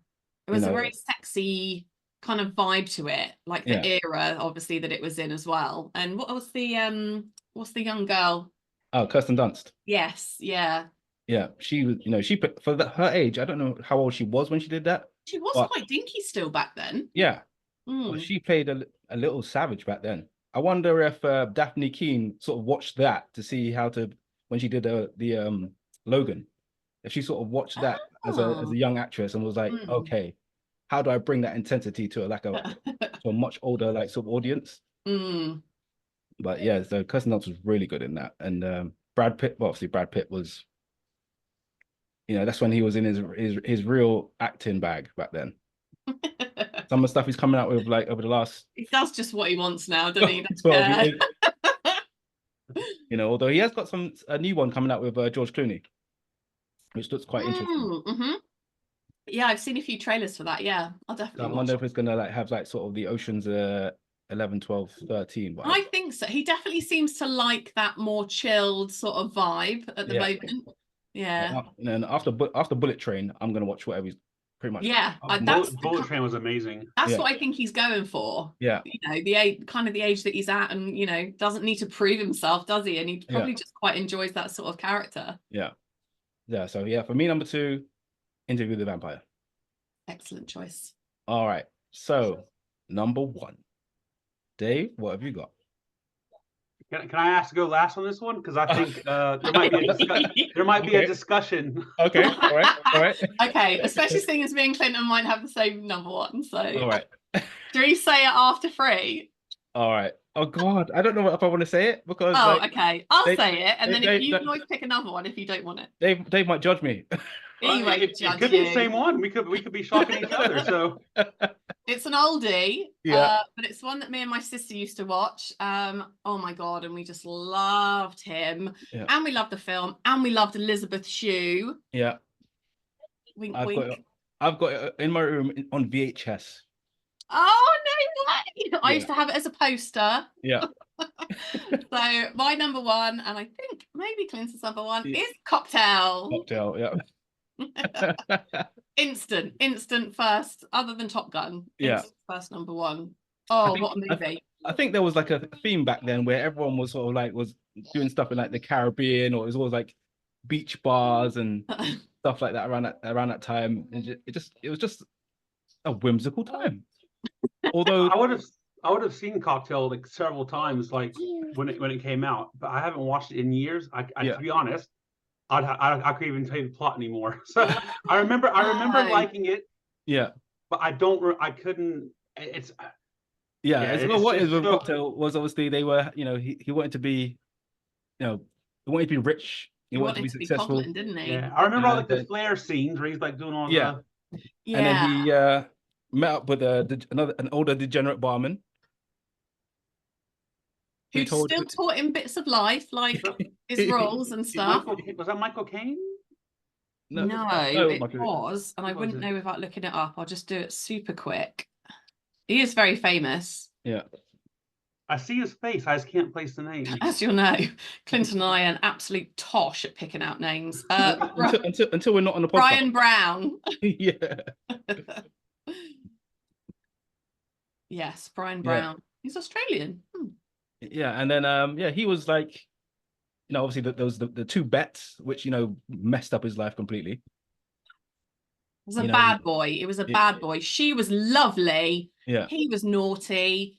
it was a very sexy kind of vibe to it, like the era, obviously, that it was in as well. And what's the young girl? Oh, Kirsten Dunst. Yes, yeah. Yeah, she was, she put for her age. I don't know how old she was when she did that. She was quite dinky still back then. Yeah, well, she played a little savage back then. I wonder if Daphne Keane sort of watched that to see how to, when she did the Logan, if she sort of watched that as a young actress and was like, okay, how do I bring that intensity to to a much older like sort of audience? But yeah, so Kirsten Dunst was really good in that, and Brad Pitt. Well, obviously Brad Pitt was, that's when he was in his real acting bag back then. Some of the stuff he's coming out with, like over the last. He does just what he wants now, doesn't he? Although he has got a new one coming out with George Clooney, which looks quite interesting. Yeah, I've seen a few trailers for that. Yeah, I'll definitely. I wonder if it's gonna like have like sort of the Ocean's 11, 12, 13. I think so. He definitely seems to like that more chilled sort of vibe at the moment. Yeah. And then after Bullet Train, I'm gonna watch whatever he's pretty much. Yeah, Bullet Train was amazing. That's what I think he's going for. Yeah. The age that he's at, and doesn't need to prove himself, does he? And he probably just quite enjoys that sort of character. Yeah. Yeah. So yeah, for me, number 2, Interview with the Vampire. Excellent choice. All right. So number 1. Dave, what have you got? Can I ask to go last on this one? Because I think there might be a discussion. Okay, all right. Okay, especially seeing as me and Klynton might have the same number 1. So all right. Do we say it after 3? All right. Oh God, I don't know if I want to say it because Oh, like okay. I'll they, say it, and then if you they can always pick another one if you don't want it. they might judge me. He won't It judge could be the you. same one. We could be shocking each other. So It's an oldie, Yeah. but it's one that me and my sister used to watch. Oh my God, and we just loved him, Yeah. and we loved the film, and we loved Elizabeth Shue. Yeah. Wink, I've wink. got it, I've got it in my room on VHS. Oh no way! I Yeah. used to have it as a poster. Yeah. So my number one, and I think maybe Clinton's number one, Yeah. is Cocktail. Cocktail. Yeah. Instant first, other than Top Gun. Yeah. Instant first number one. Oh, what a movie! I think there was like a theme back then where everyone was sort of like was doing stuff in like the Caribbean, or it was always like beach bars and stuff like that around that time. And it was just a whimsical time. Although I would have seen Cocktail like several times, like when it came out, but I haven't watched it in years. To be honest, I couldn't even tell you the plot anymore. So I remember liking it. Yeah. But I couldn't. It's What it's is with so, Cocktail was obviously they were, he wanted to be, he wanted to be rich. He wanted to be successful. Coughlin, didn't he? Yeah, I remember all like the Flair scenes where he's like doing all and then he met up with an older degenerate barman who still taught him bits of life, like his roles and stuff. Was that Michael Caine? No, it was, and I wouldn't know without looking it up. I'll just do it super quick. He is very famous. Yeah. I see his face. I just can't place the name. As you'll know, Klynton and I are an absolute tosh at picking out names. Until we're not on the podcast. Brian Brown. Yeah. Yes, Brian Brown. Yeah. He's Australian. Yeah, and then he was like, obviously there was the two bets, which messed up his life completely. It was a bad boy. It was a bad boy. She was lovely. Yeah. He was naughty.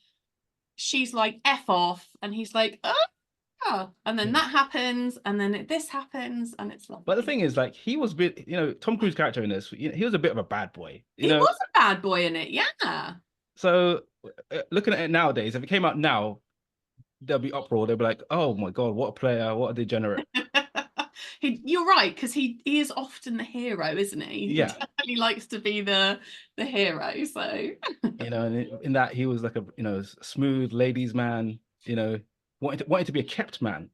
She's like, F off. And he's like, oh. And then that happens. And then this happens. And it's lovely. But the thing is, like, he was a bit, Tom Cruise character in this, he was a bit of a bad boy. He was a bad boy in it. Yeah. So looking at it nowadays, if it came out now, there'll be uproar. They'll be like, oh my God, what a player. What a degenerate. You're right, because he is often the hero, isn't he? Yeah. He definitely likes to be the hero. So and in that he was like a smooth ladies man, wanted to be a kept man.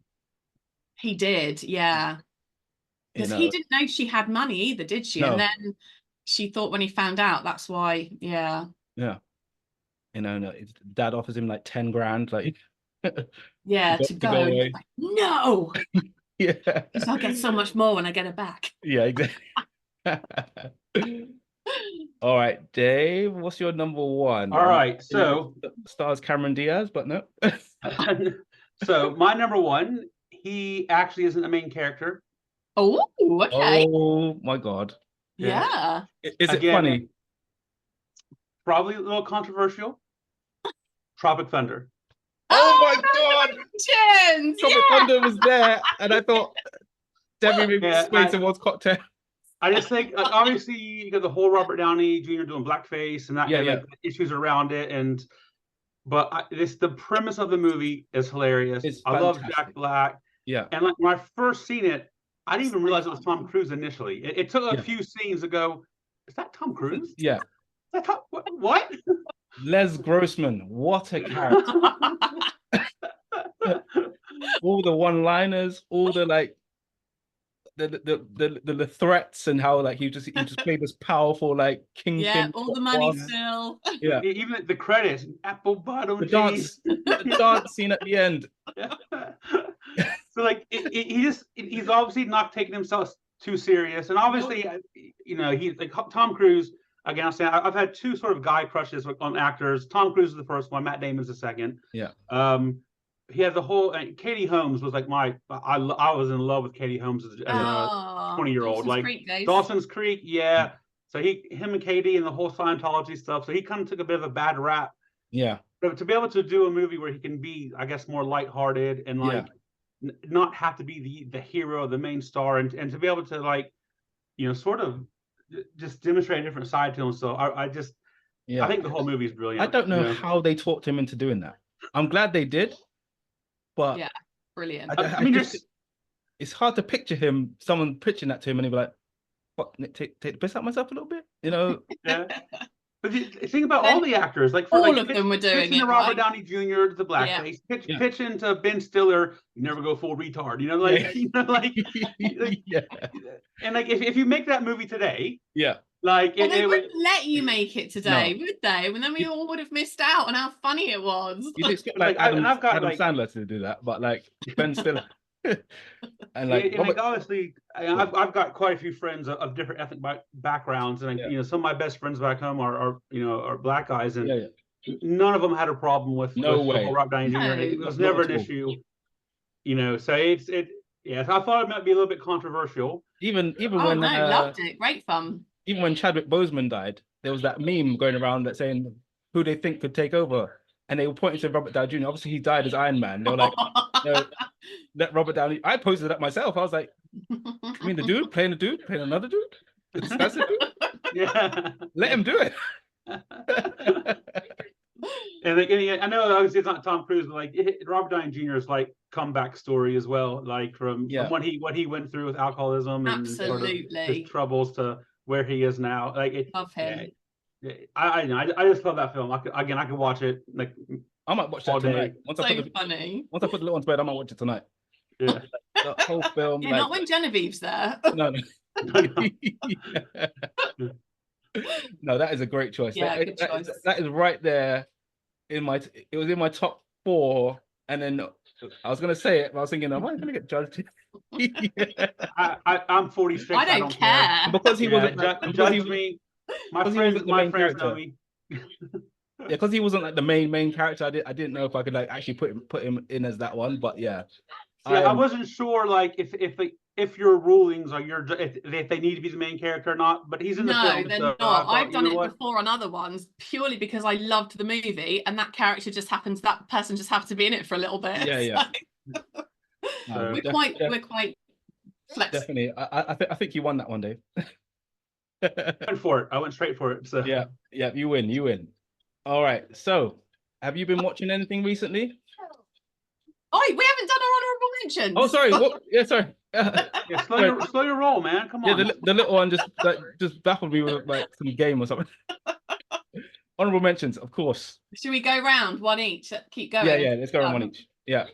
He did, yeah. Because he didn't know she had money either, did she? No. And then she thought when he found out, that's why, yeah. Yeah. His dad offers him like 10 grand, like yeah, to go away. Like, no. Yeah. Because I'll get so much more when I get it back. Yeah, exactly. All right, Dave, what's your number one? All right, so stars Cameron Diaz, but no. So my number one, he actually isn't the main character. Oh, okay. Oh my God. Yeah. Is it funny? Probably a little controversial. Tropic Thunder. Oh my God! Tropic Thunder was there, and I thought Debbie maybe explain towards Cocktail. I just think, obviously, you got the whole Robert Downey Jr. doing blackface and that kind of issues around it, but the premise of the movie is hilarious. I love Jack Black. Yeah, and like when I first seen it, I didn't even realize it was Tom Cruise initially. It took a few scenes to go, is that Tom Cruise? Yeah. Is that what? Les Grossman, what a character. All the one-liners, all the like the threats, and how like he just played this powerful like kingpin. Yeah, all the money still. Yeah, even the credits, apple bottom cheese. The dance scene at the end. So like he's obviously not taking himself too serious, and obviously he's like Tom Cruise. Again, I've had two sort of guy crushes on actors. Tom Cruise is the first one. Matt Damon's the second. Yeah. He had the whole. Katie Holmes was like I was in love with Katie Holmes as a 20-year-old. Like Dawson's Creek, yeah. So him and Katie and the whole Scientology stuff. So he kind of took a bit of a bad rap. Yeah. But to be able to do a movie where he can be, I guess, more lighthearted and like not have to be the hero, the main star, and to be able to like, sort of just demonstrate a different side to him. So I just Yeah. I think the whole movie is brilliant. I don't know you how they talked him into doing that. I'm glad they did, but Yeah, brilliant. I mean, it's hard to picture him, someone pitching that to him, and he'd be like, "What? Take the piss out myself a little bit," you know? yeah. But think about Then all the actors, like all of them were doing pitching it, to Robert right? Downey Jr. to the blackface, pitching to Ben Stiller, you never go full retard, you know, like Yeah. you know, like Yeah. and like if you make that movie today, Yeah. like Well, they it would. wouldn't let you make it today, No. would they? And then we all would have missed out on how funny it was. You'd expect Like, Adam I've got like Sandler to do that, but like Ben Stiller and like and like honestly, I've got quite a few friends of different ethnic backgrounds, and Yeah. you know, some of my best friends back home are you know, are black guys, and Yeah. none of them had a problem with No with way. Robert Downey Jr. No. It was Not never at an all. issue, you know. So yeah. So I thought it might be a little bit controversial. Even Oh when no, loved it. Great fun. even when Chadwick Boseman died, there was that meme going around that saying who they think could take over, and they were pointing to Robert Downey Jr. Obviously, he died as Iron Man. They were like, "No, let Robert Downey." I posted that myself. I was like, "I mean, the dude playing another dude. That's the dude. Yeah, Let him do it." And like, I know obviously it's not Tom Cruise, but like Robert Downey Jr.'s like comeback story as well, like from what he went through with alcoholism and sort of his troubles to where he is now. Like love him. Yeah, I just love that film. I could watch it like I might watch that tonight. Once I put the little one's bed, I might watch it tonight. Yeah, the whole film. Yeah, like, not when Genevieve's there. No. No, that is a great choice. Yeah, good choice. That is right there in my. It was in my top 4, and then I was gonna say it, but I was thinking, am I gonna get judged? I'm 46. I don't care. Because he wasn't judge me. My friends know me. Yeah, because he wasn't like the main character. I didn't know if I could like actually put him in as that one, but yeah. I wasn't sure like if your rulings are if they need to be the main character or not, but he's in the film. No, they're not. I've done it before on other ones purely because I loved the movie and that character that person just happened to be in it for a little bit. Yeah. So, we're quite flexible. Definitely. I think you won that one, Dave. I went for it. I went straight for it. So yeah, you win. All right. So have you been watching anything recently? Oh, we haven't done our honorable mentions. Oh, sorry. What? Yeah, sorry. Yeah, slow your roll, man. Come on. Yeah, the little one just baffled me with like some game or something. Honorable mentions, of course. Should we go round one each? Keep going. Yeah. Let's go around one each. Yeah.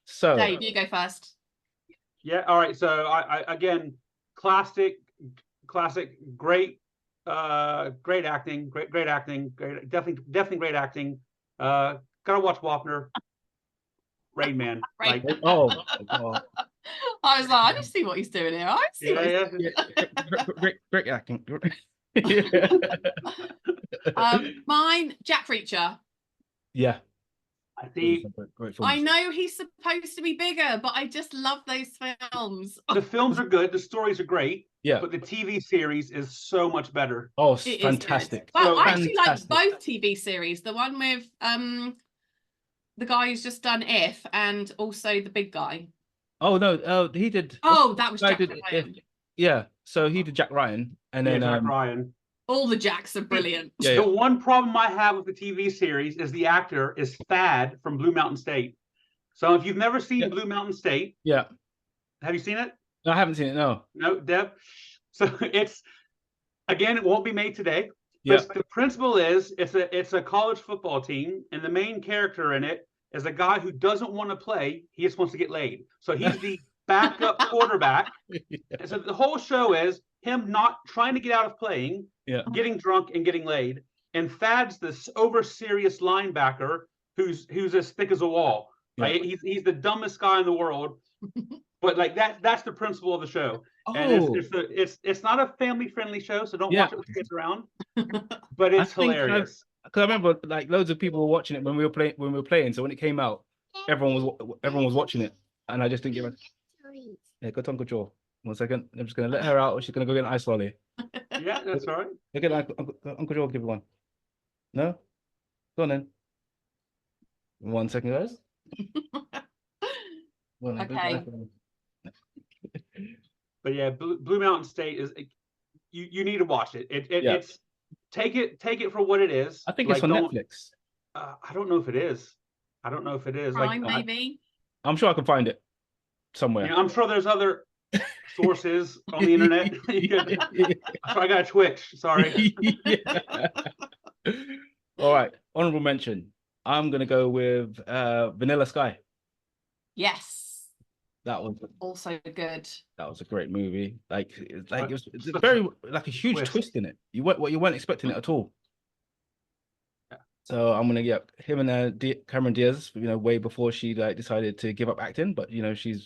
So Dave, you go first. Yeah. All right. So I again, classic, great acting, great acting, definitely great acting. Gotta watch Wapner. Rain Man. Like, oh. I was like, I just see what he's doing here. I see what he's doing. Great acting. Mine, Jack Reacher. Yeah. I see. I know he's supposed to be bigger, but I just love those films. The films are good. The stories are great. Yeah. But the TV series is so much better. Oh, it's fantastic. Well, I actually like both TV series. The one with the guy who's just done If, and also the big guy. Oh no! he did. Oh, that was Jack Ryan. Yeah, so he did Jack Ryan, and then Jack Ryan. All the Jacks are brilliant. Yeah. The one problem I have with the TV series is the actor is Thad from Blue Mountain State. So if you've never seen Blue Mountain State, have you seen it? No, I haven't seen it. No, Deb. So it won't be made today. Yeah. But the principle is it's a college football team, and the main character in it is a guy who doesn't want to play. He just wants to get laid. So he's the backup quarterback. And so the whole show is him not trying to get out of playing, getting drunk and getting laid. And Thad's this over serious linebacker who's as thick as a wall. Right? He's the dumbest guy in the world. But like that's the principle of the show. Oh. And it's not a family friendly show, so don't watch it with kids around. But it's hilarious. Because I remember like loads of people were watching it when we were playing. So when it came out, everyone was watching it, and I just didn't give it. Yeah, go to Uncle Joe. 1 second. I'm just gonna let her out, or she's gonna go get an ice lolly. Yeah, that's all right. Look at Uncle Joe, give her one. No, go on then. 1 second, guys. Okay. But yeah, Blue Mountain State is you need to watch it. It's take it for what it is. I think it's on Netflix. I don't know if it is. I don't know if it is. Prime, Like, maybe. I'm sure I can find it somewhere. I'm sure there's other sources on the internet. I got a Twitch. Sorry. All right. Honorable mention. I'm gonna go with Vanilla Sky. Yes. That was Also good. That was a great movie. Like it's very like a huge twist in it. You weren't expecting it at all. So I'm gonna get him and Cameron Diaz. Way before she like decided to give up acting, but she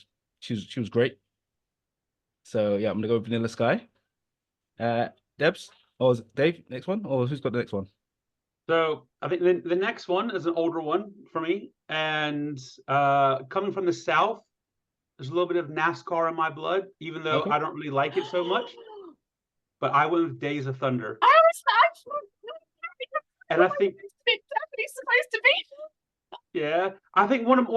was great. So yeah, I'm gonna go with Vanilla Sky. Debs, or is it Dave next one, or who's got the next one? So I think the next one is an older one for me, and coming from the South, there's a little bit of NASCAR in my blood, even though I don't really like it so much. But I went with Days of Thunder. I was and I think it's definitely supposed to be. Yeah, I think one of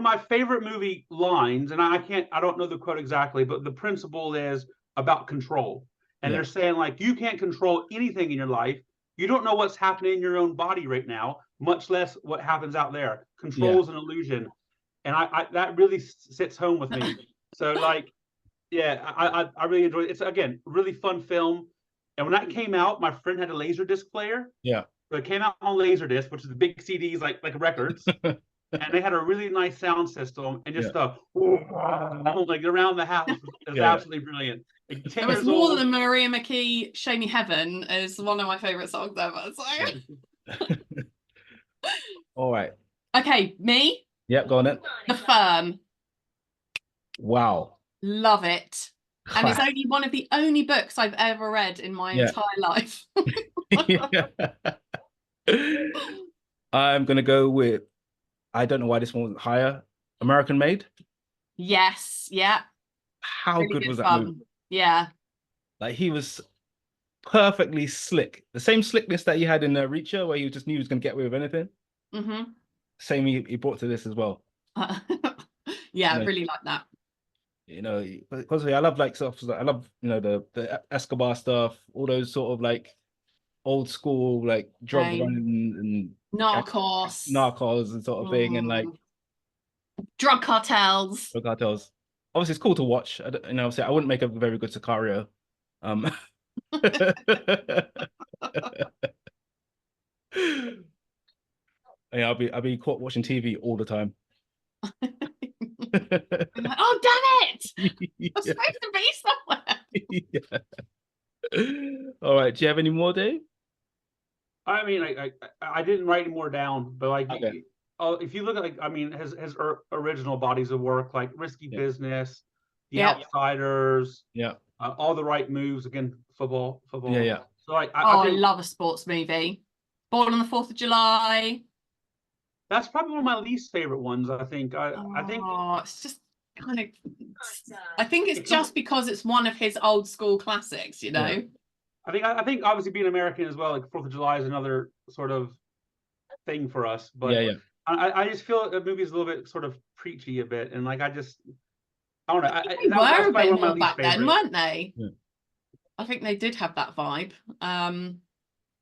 my favorite movie lines, and I don't know the quote exactly, but the principle is about control. And they're saying, like, you can't control anything in your life. You don't know what's happening in your own body right now, much less what happens out there. Control is an illusion. And I that really sits home with me. So like, I really enjoyed it. It's, again, really fun film. And when that came out, my friend had a Laserdisc player. Yeah. So it came out on Laserdisc, which is the big CDs like records. And they had a really nice sound system, and just like around the house is absolutely brilliant. Like, it was more than Maria McKee, "Show Me Heaven" is one of my favorite songs ever. So. All right. Okay, me. Yep, go on then. The Firm. Wow. Love it. And it's only one of the only books I've ever read in my entire life. I'm gonna go with, I don't know why this one wasn't higher, American Made. Yes, yeah. How really good was that movie? Yeah. Like, he was perfectly slick. The same slickness that he had in Reacher, where you just knew he was gonna get away with anything. Mm-hmm. Same he brought to this as well. Yeah, I really like that. Because I love like stuff. I love the Escobar stuff, all those sort of like old school like drug running and narcos and sort of thing, and like drug cartels. Obviously, it's cool to watch. Obviously, I wouldn't make a very good Sicario. I'll be caught watching TV all the time. Like, oh damn it! I'm supposed to be somewhere. All right. Do you have any more, Dave? I mean, I didn't write any more down, but like, if you look at, like, I mean, his original bodies of work, like Risky Business, The Outsiders, All the Right Moves, again, football. Yeah. So like, I love a sports movie. Born on the 4th of July. That's probably one of my least favorite ones. I think. I think it's just kind of. I think it's just because it's one of his old school classics, I think obviously being American as well, like 4th of July is another sort of thing for us. But I just feel the movie is a little bit sort of preachy a bit, and like I don't know. They were a bit more back then, weren't they? Yeah. I think they did have that vibe. And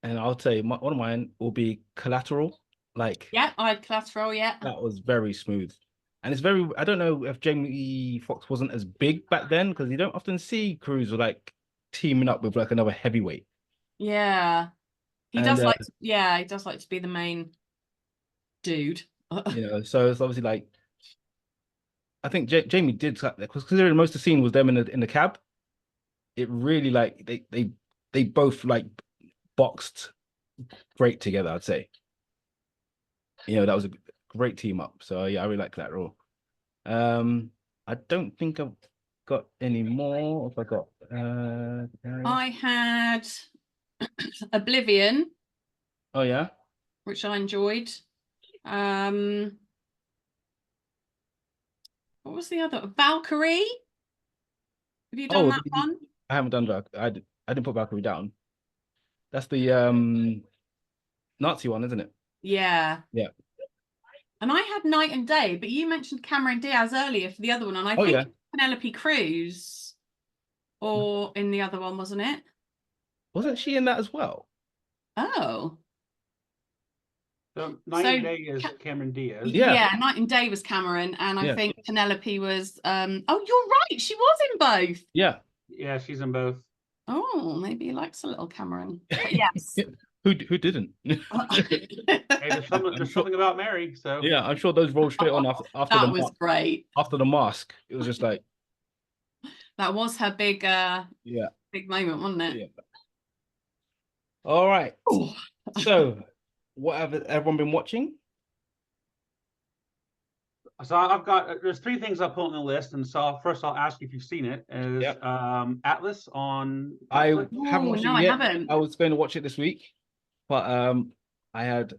I'll tell you, one of mine will be Collateral. Like, I had Collateral. That was very smooth, and it's very. I don't know if Jamie Foxx wasn't as big back then, because you don't often see crews like teaming up with like another heavyweight. Yeah, he does like. He does like to be the main dude. So it's obviously like. I think Jamie did, because considering most of the scene was them in the cab. It really like they both like boxed great together, I'd say. That was a great team up. So I really like that role. I don't think I've got any more. If I got I had Oblivion. Oh yeah. Which I enjoyed. What was the other? Valkyrie? Have you done that one? I haven't done that. I didn't put Valkyrie down. That's the Nazi one, isn't it? Yeah. Yeah. And I had Night and Day, but you mentioned Cameron Diaz earlier for the other one, and I think Penelope Cruz, or in the other one, wasn't it? Wasn't she in that as well? Oh. So Night and Day is Cameron Diaz. Yeah, Night and Day was Cameron, and I think Penelope was oh, you're right, she was in both. Yeah, she's in both. Oh, maybe he likes a little Cameron. But yes. Who didn't? Hey, there's something about Mary. So yeah, I'm sure those rolled straight on after that was great. After the mask, it was just like that was her big big moment, wasn't it? Yeah. All right. So, what have everyone been watching? So I've got there's 3 things I put on the list, and so first I'll ask you if you've seen it. Is Atlas on Netflix? I haven't watched it yet. I haven't. I was going to watch it this week, but I had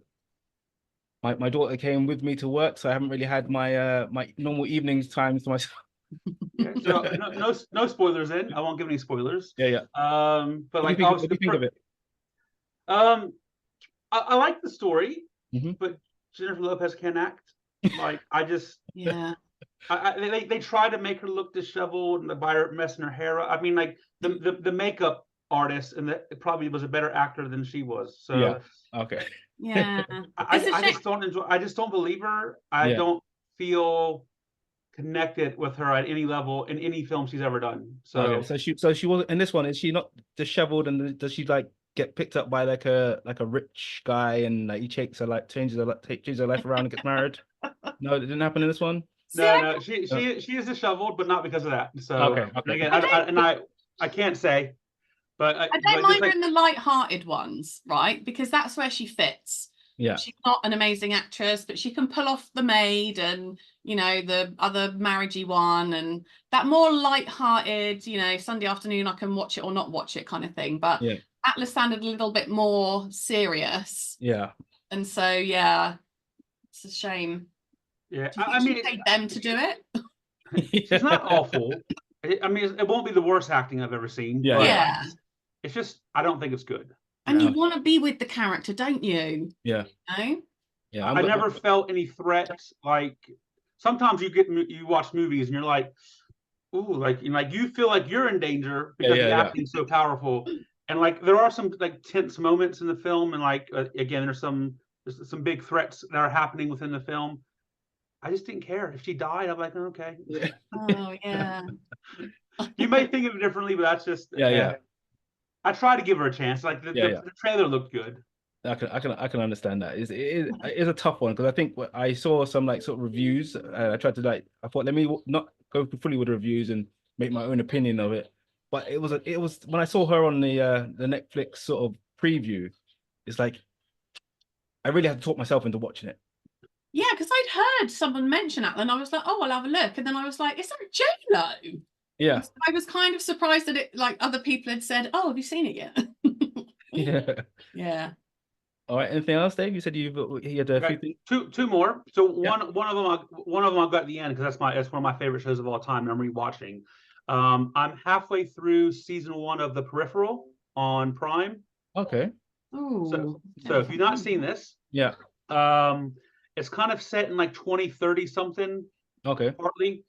my daughter came with me to work, so I haven't really had my my normal evenings times to myself. Okay, so no spoilers in. I won't give any spoilers. Yeah. But like, what do you think of it? I like the story, but Jennifer Lopez can act. Like, I just they try to make her look disheveled and by her messing her hair up. I mean, like the makeup artist and probably was a better actor than she was. So okay. Yeah. I just don't believe her. I don't feel connected with her at any level in any film she's ever done. So she was in this one. Is she not disheveled, and does she like get picked up by like a rich guy, and like he changes her life around and gets married? No, it didn't happen in this one. No, she is disheveled, but not because of that. So okay. Again, I can't say, but I don't mind her in the light-hearted ones, right? Because that's where she fits. Yeah, she's not an amazing actress, but she can pull off The Maid and the other marriagey one, and that more light-hearted, Sunday afternoon I can watch it or not watch it kind of thing. But Atlas sounded a little bit more serious. Yeah, and so it's a shame. Yeah, I mean, paid them to do it. It's not awful. I mean, it won't be the worst acting I've ever seen. Yeah. It's just I don't think it's good. And you want to be with the character, don't you? Yeah. Yeah. I never felt any threats. Like sometimes you watch movies and you're like, ooh, like you feel like you're in danger because the acting's so powerful. And like there are some like tense moments in the film, and like again, there's some big threats that are happening within the film. I just didn't care. If she died, I'm like, okay. Oh yeah. You may think of it differently, but that's just I try to give her a chance. Like the trailer looked good. I can understand that. It is a tough one, because I think I saw some like sort of reviews. I tried to I thought let me not go fully with the reviews and make my own opinion of it. But it was when I saw her on the Netflix sort of preview, it's like I really had to talk myself into watching it. Yeah, because I'd heard someone mention it, and I was like, oh, I'll have a look. And then I was like, is that J-Lo? Yeah. So I was kind of surprised that it, like, other people had said, oh, have you seen it yet? Yeah. All right. Anything else, Dave? You said he had a few things. Two more. So one of them I'll go at the end, because that's one of my favorite shows of all time, and I'm rewatching. I'm halfway through season 1 of The Peripheral on Prime. Okay. Oh. So if you've not seen this, it's kind of set in like 2030 something. Okay. Partly,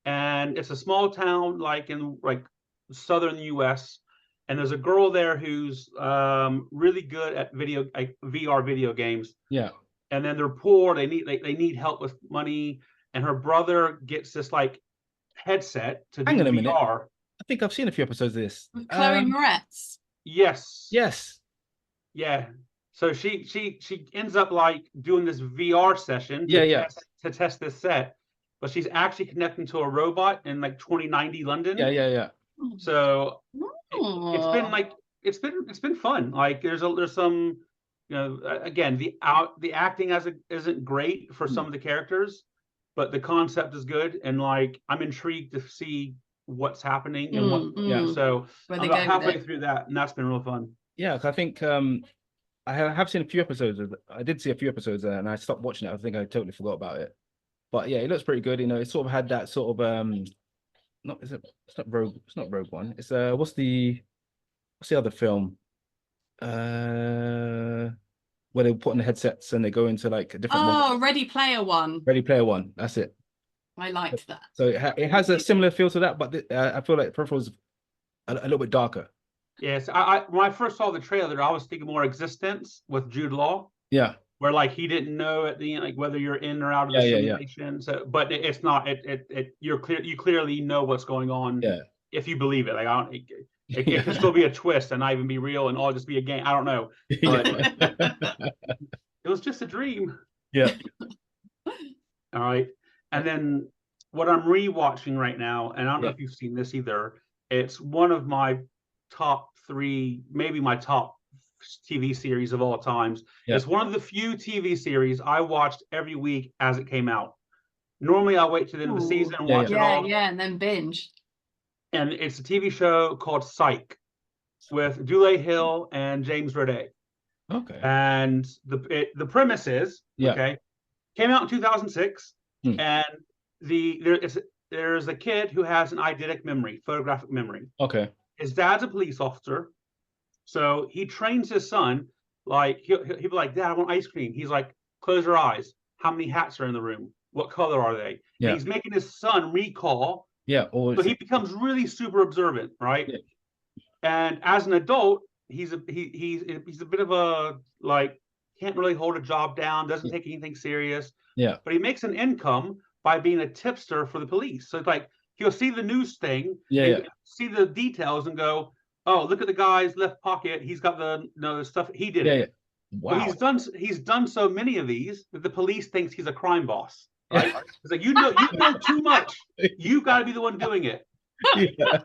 and it's a small town like in like southern US, and there's a girl there who's really good at VR video games. Yeah. And then they're poor. They need help with money, and her brother gets this like headset to do VR. Minute. I think I've seen a few episodes of this. With Chloe Moretz. Yes. Yeah. So she ends up like doing this VR session to test this set, but she's actually connecting to a robot in like 2090 London. Yeah. So it's been fun. Like there's some, again, the acting isn't great for some of the characters, but the concept is good, and like I'm intrigued to see what's happening and so I'm about halfway through that, and that's been real fun. Yeah, I think I have seen a few episodes I did see a few episodes and I stopped watching it. I think I totally forgot about it. But yeah, it looks pretty good. It sort of had that sort of it's not Rogue One. It's what's the other film? Where they put on the headsets and they go into like a different model. Ready Player One. Ready Player One, that's it. I liked that. So it has a similar feel to that, but I feel like Peripheral's a little bit darker. Yes, I when I first saw the trailer, I was thinking more Existence with Jude Law, Yeah, where like he didn't know at the end like whether you're in or out of the yeah, simulation. So, but it's not. You clearly know what's going on yeah. if you believe it. Like I don't. It could Yeah. still be a twist and not even be real and all just be a game. I don't know, but it was just a dream. Yeah. All right, and then what I'm rewatching right now, and I don't know Yeah. if you've seen this either. It's one of my top three, maybe my top TV series of all times. Yeah. It's one of the few TV series I watched every week as it came out. Normally, I'll wait to the end of the season and watch it all. Yeah, and then binge. And it's a TV show called Psych with Dule Hill and James Roday. Okay. And the premise is, okay, came out in 2006, and there's a kid who has an eidetic memory, photographic memory. Okay. His dad's a police officer, so he trains his son. Like he'll be like, "Dad, I want ice cream." He's like, "Close your eyes. How many hats are in the room? What color are they?" Yeah. And he's making his son recall. Yeah. So he becomes really super observant, right? Yeah. And as an adult, he's a bit of a like can't really hold a job down, doesn't take anything serious. Yeah. But he makes an income by being a tipster for the police. So it's like he'll see the news thing, see the details, and go, "Oh, look at the guy's left pocket. He's got the stuff. He did it." Wow. But he's done so many of these that the police thinks he's a crime boss. Right? It's like you know too much. You got to be the one doing it. Yeah.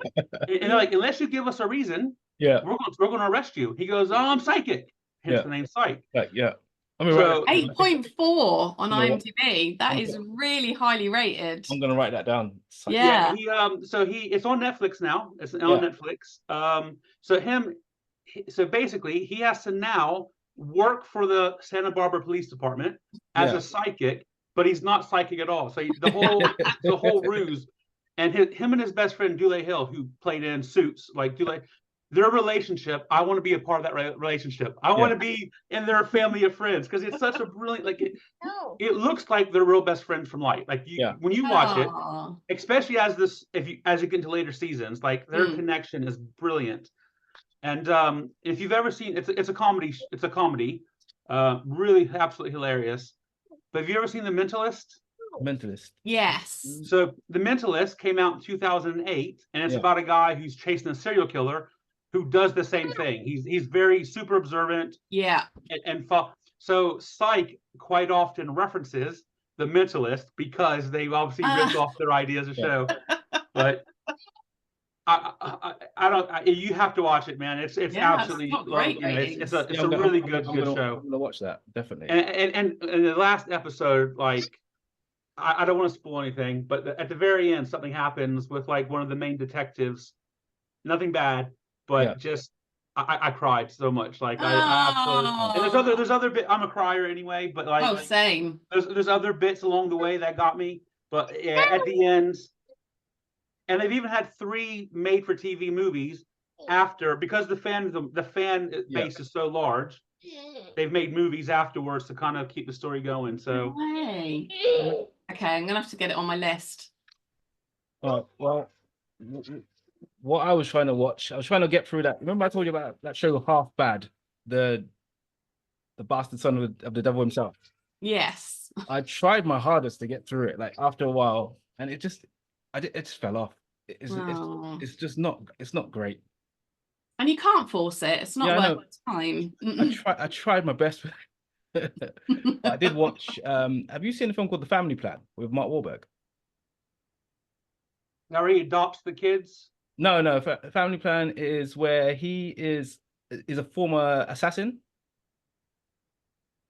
And they're like, unless you give us a reason, we're going to arrest you. He goes, "Oh, I'm psychic." Hence the name Psych. Yeah. I mean, so 8.4 on IMDb. That is really highly rated. I'm gonna write that down. Yeah. It's on Netflix now. It's on Netflix. So basically, he has to now work for the Santa Barbara Police Department as a psychic, but he's not psychic at all. So the whole ruse, and him and his best friend Dule Hill, who played in Suits, like their relationship. I want to be a part of that relationship. I want to be in their family of friends because it's such a brilliant. Like it looks like they're real best friends from life. Like when you watch it, especially as you get into later seasons, like their connection is brilliant. And if you've ever seen, it's a comedy. It's a comedy, really absolutely hilarious. But have you ever seen The Mentalist? Mentalist. Yes. So The Mentalist came out in 2008, and it's about a guy who's chasing a serial killer who does the same thing. He's very super observant. Yeah. So Psych quite often references The Mentalist because they obviously ripped off their idea as a show. But I don't. You have to watch it, man. It's absolutely it's a really good show. I'm gonna watch that definitely. And the last episode, like I don't want to spoil anything, but at the very end, something happens with like one of the main detectives. Nothing bad, but just I cried so much. Like I absolutely. And there's other bit. I'm a crier anyway, but like same. There's other bits along the way that got me, but at the end. And they've even had 3 made-for-TV movies after, because the fan base is so large. They've made movies afterwards to kind of keep the story going. So, okay, I'm gonna have to get it on my list. Well, what I was trying to watch, I was trying to get through that. Remember I told you about that show Half Bad, the bastard son of the devil himself. Yes. I tried my hardest to get through it. Like after a while, and it just fell off. It's just not. It's not great. And you can't force it. It's not worth the time. I tried my best. I did watch. Have you seen a film called The Family Plan with Mark Wahlberg? Now he adopts the kids. No. Family Plan is where he is a former assassin.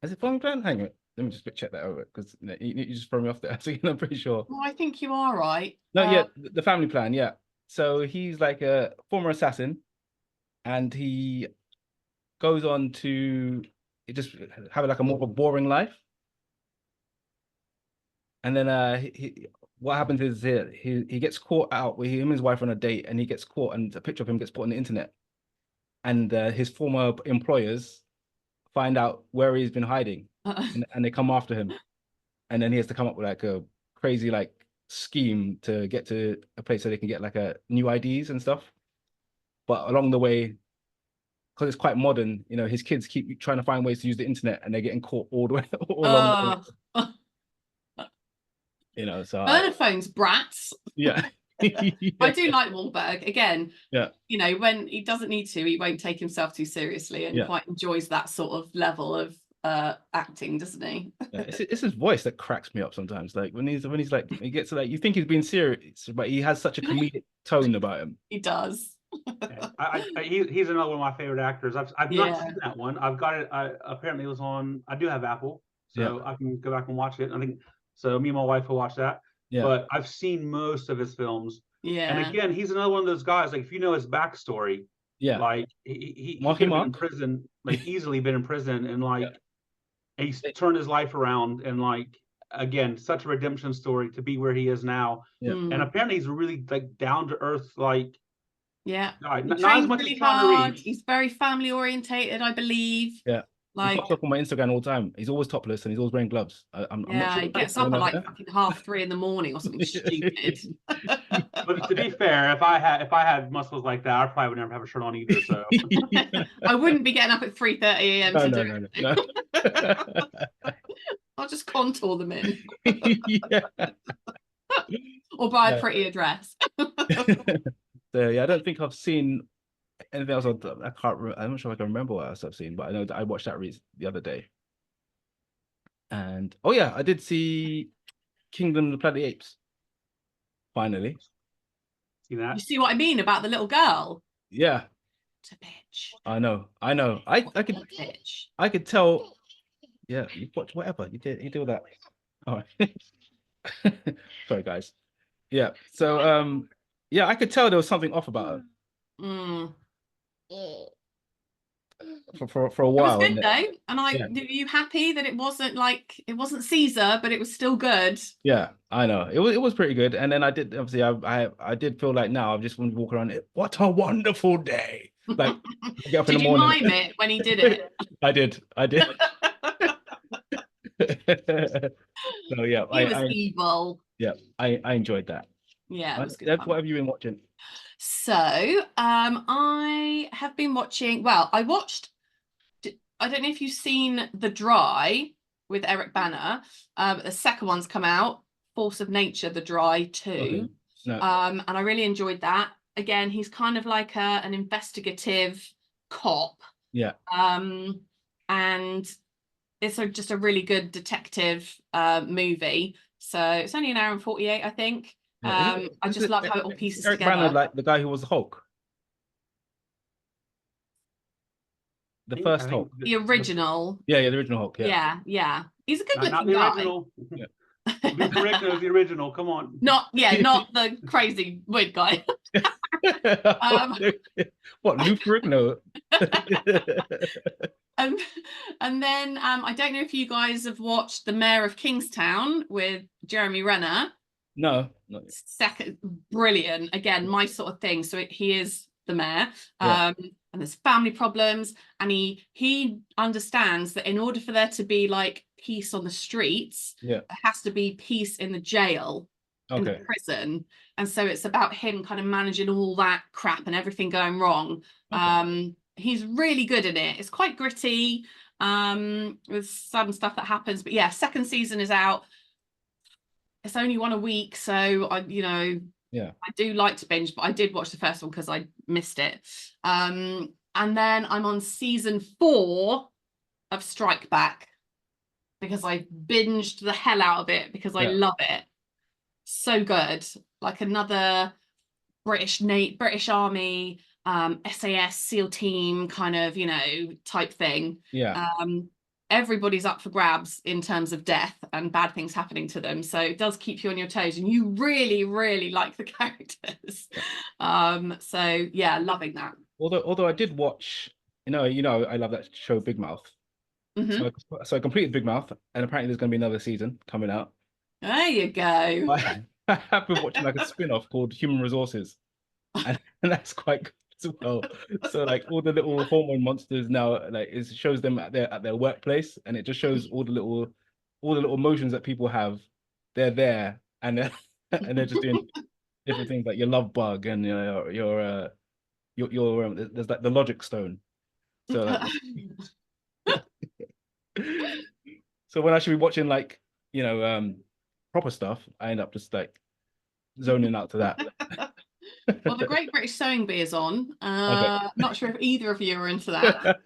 Is it Family Plan? Hang on. Let me just check that over because you just throw me off there. So I'm pretty sure. Well, I think you are right. No, The Family Plan, yeah. So he's like a former assassin, and he goes on to just have like a more of a boring life. And then what happens is he gets caught out with him and his wife on a date, and he gets caught, and a picture of him gets put on the internet, and his former employers find out where he's been hiding. And they come after him, and then he has to come up with like a crazy like scheme to get to a place so they can get like a new IDs and stuff. But along the way, because it's quite modern, you know, his kids keep trying to find ways to use the internet, and they're getting caught all the way all along the way, you know. So burner phones, brats. yeah. I do like Wahlberg. Again, Yeah. you know, when he doesn't need to, he won't take himself too seriously, and quite enjoys that sort of level of acting, doesn't he? Yeah, it's his voice that cracks me up sometimes. Like when he's like, he gets to, like, you think he's being serious, but he has such a comedic tone about him. He does. He's another one of my favorite actors. I've not seen that one. I've got it. Apparently it was on. I do have Apple, so I can go back and watch it. I think so. Me and my wife will watch that. Yeah. But I've seen most of his films. Yeah. And again, he's another one of those guys. Like if you know his backstory, like he could have been in prison, like easily been in prison, and like and he's turned his life around, and like again, such a redemption story to be where he is now. Yeah. And apparently he's really like down to earth, like guy. Not as much really as hard. He's very family orientated, I believe. Yeah. Like, he pops up on my Instagram all the time. He's always topless and he's always wearing gloves. I'm not sure. He gets up at like fucking 3:30 in the morning or something stupid. But to be fair, if I had muscles like that, I probably would never have a shirt on either. So I wouldn't be getting up at 3:30 a.m. to do it. I'll just contour them in. Or buy a prettier dress. So yeah, I don't think I've seen anything else. I can't. I'm not sure I can remember what else I've seen, but I know that I watched that the other day. And oh yeah, I did see Kingdom of the Planet of the Apes. Finally. See that? You see what I mean about the little girl? Yeah. It's a bitch. I know. I could tell. Yeah, you watch whatever you do that. All right. Sorry, guys. Yeah. So yeah, I could tell there was something off about her. For a while. It was good though, and are you happy that it wasn't Caesar, but it was still good? Yeah, I know it was pretty good. And then I did I did feel like now I just want to walk around it. What a wonderful day! Like get up in the morning. Did you mime it when he did it? I did. So yeah, he was evil. Yeah, I enjoyed that. Yeah, it was good. Deb, what have you been watching? So I have been watching. Well, I don't know if you've seen The Dry with Eric Bana. The second one's come out, Force of Nature, The Dry 2. Okay. No. And I really enjoyed that. Again, he's kind of like an investigative cop. Yeah. And it's just a really good detective movie. So it's only an hour and 48, I think. I just love how it all pieces Eric together. Bana, like the guy who was the Hulk. The first Hulk. The original. Yeah, the original Hulk. Yeah. He's a good looking not the guy. Original. Yeah. Lou Ferrigno is the original. Come on. Not the crazy weird guy. What, Lou Ferrigno? And then I don't know if you guys have watched The Mayor of Kingstown with Jeremy Renner. No, not yet. Second, brilliant. Again, my sort of thing. So he is the mayor, and there's family problems, and he understands that in order for there to be like peace on the streets, there has to be peace in the jail, in the prison. And so it's about him kind of managing all that crap and everything going wrong. He's really good in it. It's quite gritty, with some stuff that happens, but yeah, second season is out. It's only one a week, so I do like to binge, but I did watch the first one because I missed it. And then I'm on season 4 of Strike Back because I binged the hell out of it because I love it. So good, like another British Army, SAS SEAL team kind of type thing. Everybody's up for grabs in terms of death and bad things happening to them. So it does keep you on your toes, and you really, really like the characters. So yeah, loving that. Although I did watch, I love that show Big Mouth. Mm-hmm. So I completed Big Mouth, and apparently there's going to be another season coming out. There you go. I have been watching like a spin-off called Human Resources, and that's quite good as well. So like all the little hormone monsters now, like it shows them at their workplace, and it just shows all the little emotions that people have. They're there, and they're just doing different things, like your love bug and your there's like the logic stone, So so when I should be watching like, proper stuff, I end up just like zoning out to that. Well, the Great British Sewing Bee is on. Okay. Not sure if either of you are into that.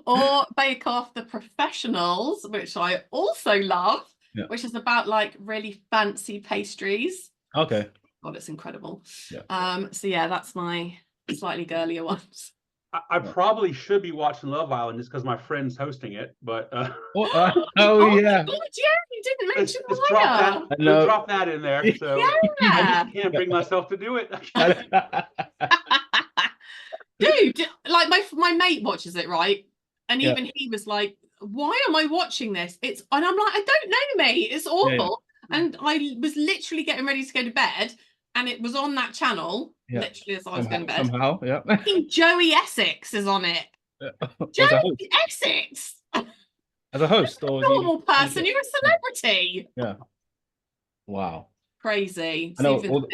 Or Bake Off The Professionals, which I also love, Yeah. which is about like really fancy pastries. Okay. God, it's incredible. Yeah. So yeah, that's my slightly girlier ones. I probably should be watching Love Island just because my friend's hosting it, but Oh, Oh yeah. my God, yeah, you didn't mention let's drop that. I know. Drop that in there. So Yeah. I just can't bring myself to do it. Dude, like my mate watches it, right? And Yeah. even he was like, why am I watching this? And I'm like, I don't know, mate. It's awful. Yeah. And I was literally getting ready to go to bed, and it was on that channel, Yeah. literally as I was going to bed. Somehow, yeah. Fucking Joey Essex is on it. Joey Essex. As a host, or Normal person, you're a celebrity. Yeah. Wow. Crazy. I know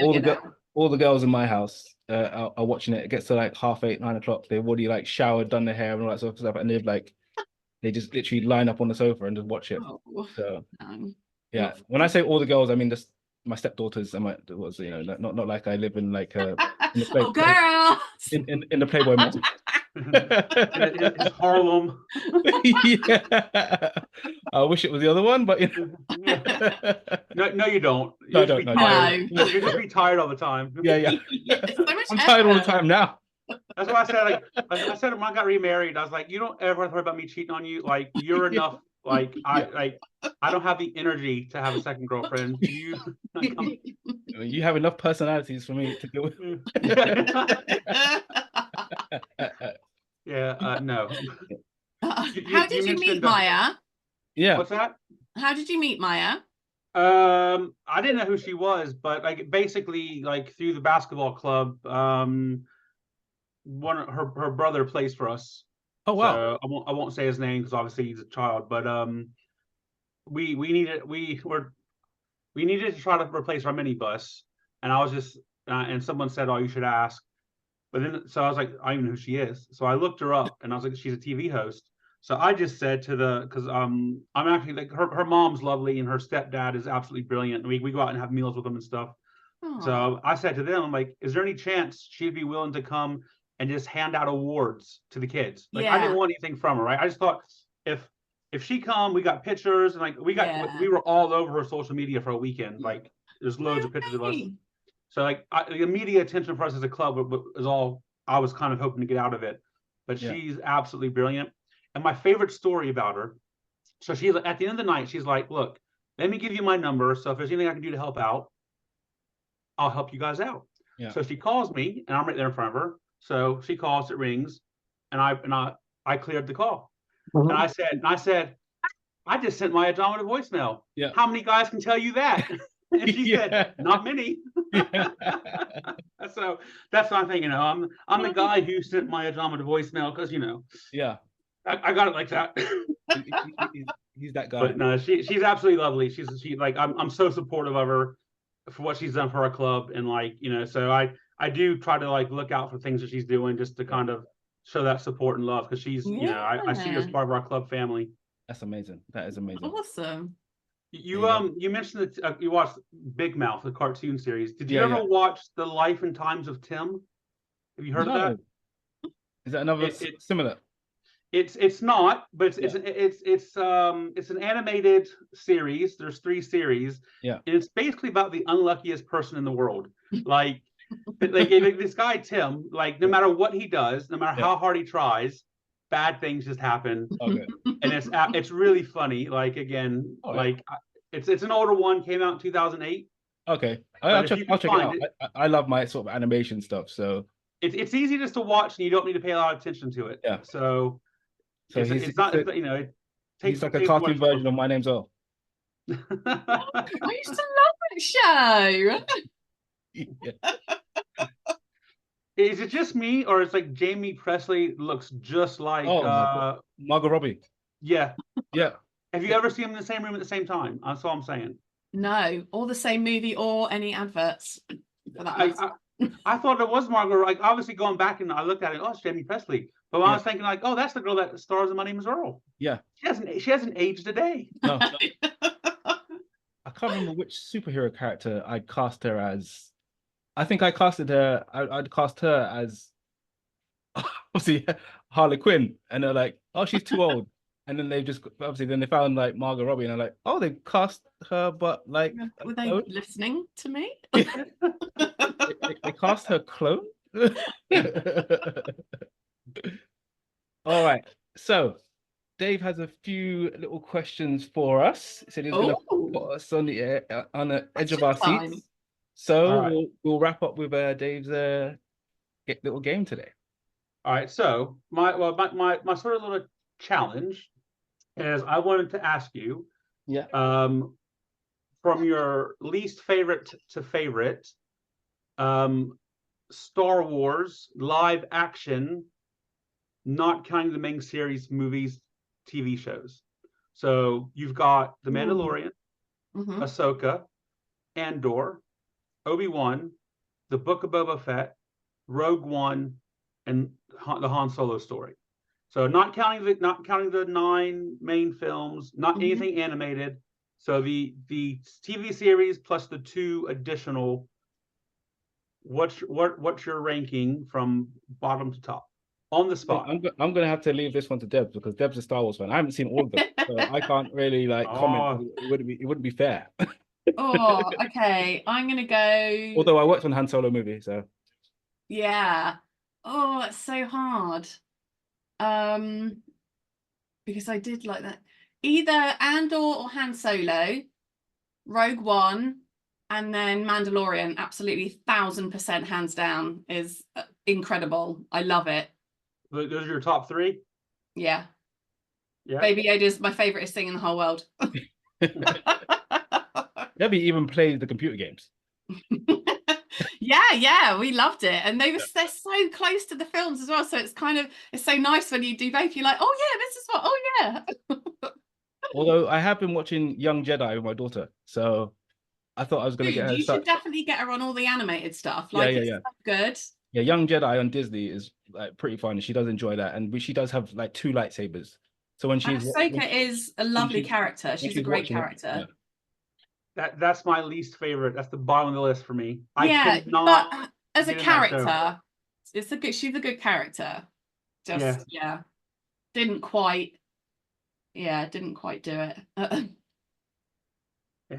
all the girls in my house are watching it. It gets to like 8:30, 9 o'clock. They've already like showered, done their hair, and all that sort of stuff, and they just literally line up on the sofa and just watch it. Oh, so no. yeah, when I say all the girls, I mean just my stepdaughters. Not like I live in like in the girl in the Playboy Mansion. It's Harlem. Yeah. I wish it was the other one, but No, you don't. No, I don't. You just be tired all the time. Yeah. So I'm tired all the time now. That's why I said, I said when I got remarried, I was like, you don't ever worry about me cheating on you. Like, you're enough. Like, I don't have the energy to have a second girlfriend. You have enough personalities for me to deal with. No. How did you meet Maya? Yeah. What's that? How did you meet Maya? I didn't know who she was, but like basically like through the basketball club, her brother plays for us. Oh wow. So I won't say his name because obviously he's a child, but we needed to try to replace our minibus, and I was just and someone said, oh, you should ask. But then, so I was like, I don't even know who she is. So I looked her up, and I was like, she's a TV host. So I just said because I'm actually like her mom's lovely, and her stepdad is absolutely brilliant. We go out and have meals with them and stuff. Aww. So I said to them, I'm like, is there any chance she'd be willing to come and just hand out awards to the kids? Like, I didn't want anything from her, right? I just thought if she come, we got pictures, and like we were all over her social media for a weekend. Like, there's loads of pictures of us. So like the media attention for us as a club was all I was kind of hoping to get out of it. But she's absolutely brilliant. And my favorite story about her, so she's at the end of the night, she's like, look, let me give you my number. So if there's anything I can do to help out, I'll help you guys out. Yeah. So she calls me, and I'm right there in front of her. So she calls, it rings, and I cleared the call. Mm-hmm. And I said, I just sent my Jama a voicemail. Yeah. How many guys can tell you that? And she said, not many. So that's what I'm thinking. I'm the guy who sent my Jama a voicemail because Yeah. I got it like that. He's that guy. But no, she's absolutely lovely. She like I'm so supportive of her for what she's done for our club, and like so I do try to like look out for things that she's doing just to kind of show that support and love, because she's I see her as part of our club family. That's amazing. That is amazing. Awesome. You mentioned that you watched Big Mouth, the cartoon series. Did you ever watch The Life and Times of Tim? Have you heard of that? Is that another similar? It's not, but it's an animated series. There's 3 series. Yeah. And it's basically about the unluckiest person in the world. Like this guy Tim, like no matter what he does, no matter how hard he tries, bad things just happen. Okay. And it's really funny. Like again, it's an older one, came out in 2008. Okay. I'll check it out. I love my sort of animation stuff, so it's easy just to watch, and you don't need to pay a lot of attention to it. Yeah. So it's not, it takes, he's like a cartoon version of My Name's Earl. I used to love that show. Is it just me, or it's like Jamie Presley looks just like Margot Robbie? Yeah. Yeah. Have you ever seen them in the same room at the same time? That's all I'm saying. No, or the same movie, or any adverts for that. I thought it was Margot. Like obviously going back and I looked at it, oh, it's Jamie Presley. But I was thinking like, oh, that's the girl that stars in My Name Is Earl. Yeah. She hasn't aged a day. No. I can't remember which superhero character I cast her as. I think I casted her. I'd cast her as obviously Harley Quinn, and they're like, "Oh, she's too old." And then they just obviously then they found like Margot Robbie, and they're like, "Oh, they cast her, but like, were they listening to me?" they cast her clone. All right, so Dave has a few little questions for us. He said he's going to put us on the edge of our seats. So we'll wrap up with Dave's little game today. All right. So my sort of little challenge is I wanted to ask you, from your least favorite to favorite, Star Wars live action, not counting the main series, movies, TV shows. So you've got The Mandalorian, Ahsoka, Andor, Obi-Wan, The Book of Boba Fett, Rogue One, and the Han Solo story. So not counting the 9 main films, not anything animated. So the TV series plus the 2 additional. What's your ranking from bottom to top on the spot? I'm gonna have to leave this one to Deb because Deb's a Star Wars fan. I haven't seen all of them, so I can't really comment. It wouldn't be fair. Oh, okay. I'm gonna go. Although I worked on Han Solo movie, so yeah. Oh, it's so hard. Because I did like that. Either Andor or Han Solo, Rogue One, and then Mandalorian. Absolutely, 1000% hands down is incredible. I love it. Those are your top 3? Yeah. Yeah. Baby Yoda's my favorite thing in the whole world. Debbie even plays the computer games. Yeah, we loved it, and they're so close to the films as well. So it's so nice when you do both. You're like, oh yeah, this is what. Oh yeah. Although I have been watching Young Jedi with my daughter, so I thought I was going to get her. You should definitely get her on all the animated stuff. It's so good. Yeah, Young Jedi on Disney is like pretty fun. She does enjoy that, and she does have like 2 lightsabers. So Ahsoka is a lovely character. She's a great character. That's my least favorite. That's the bottom of the list for me. But as a character, she's a good character. Didn't quite do it.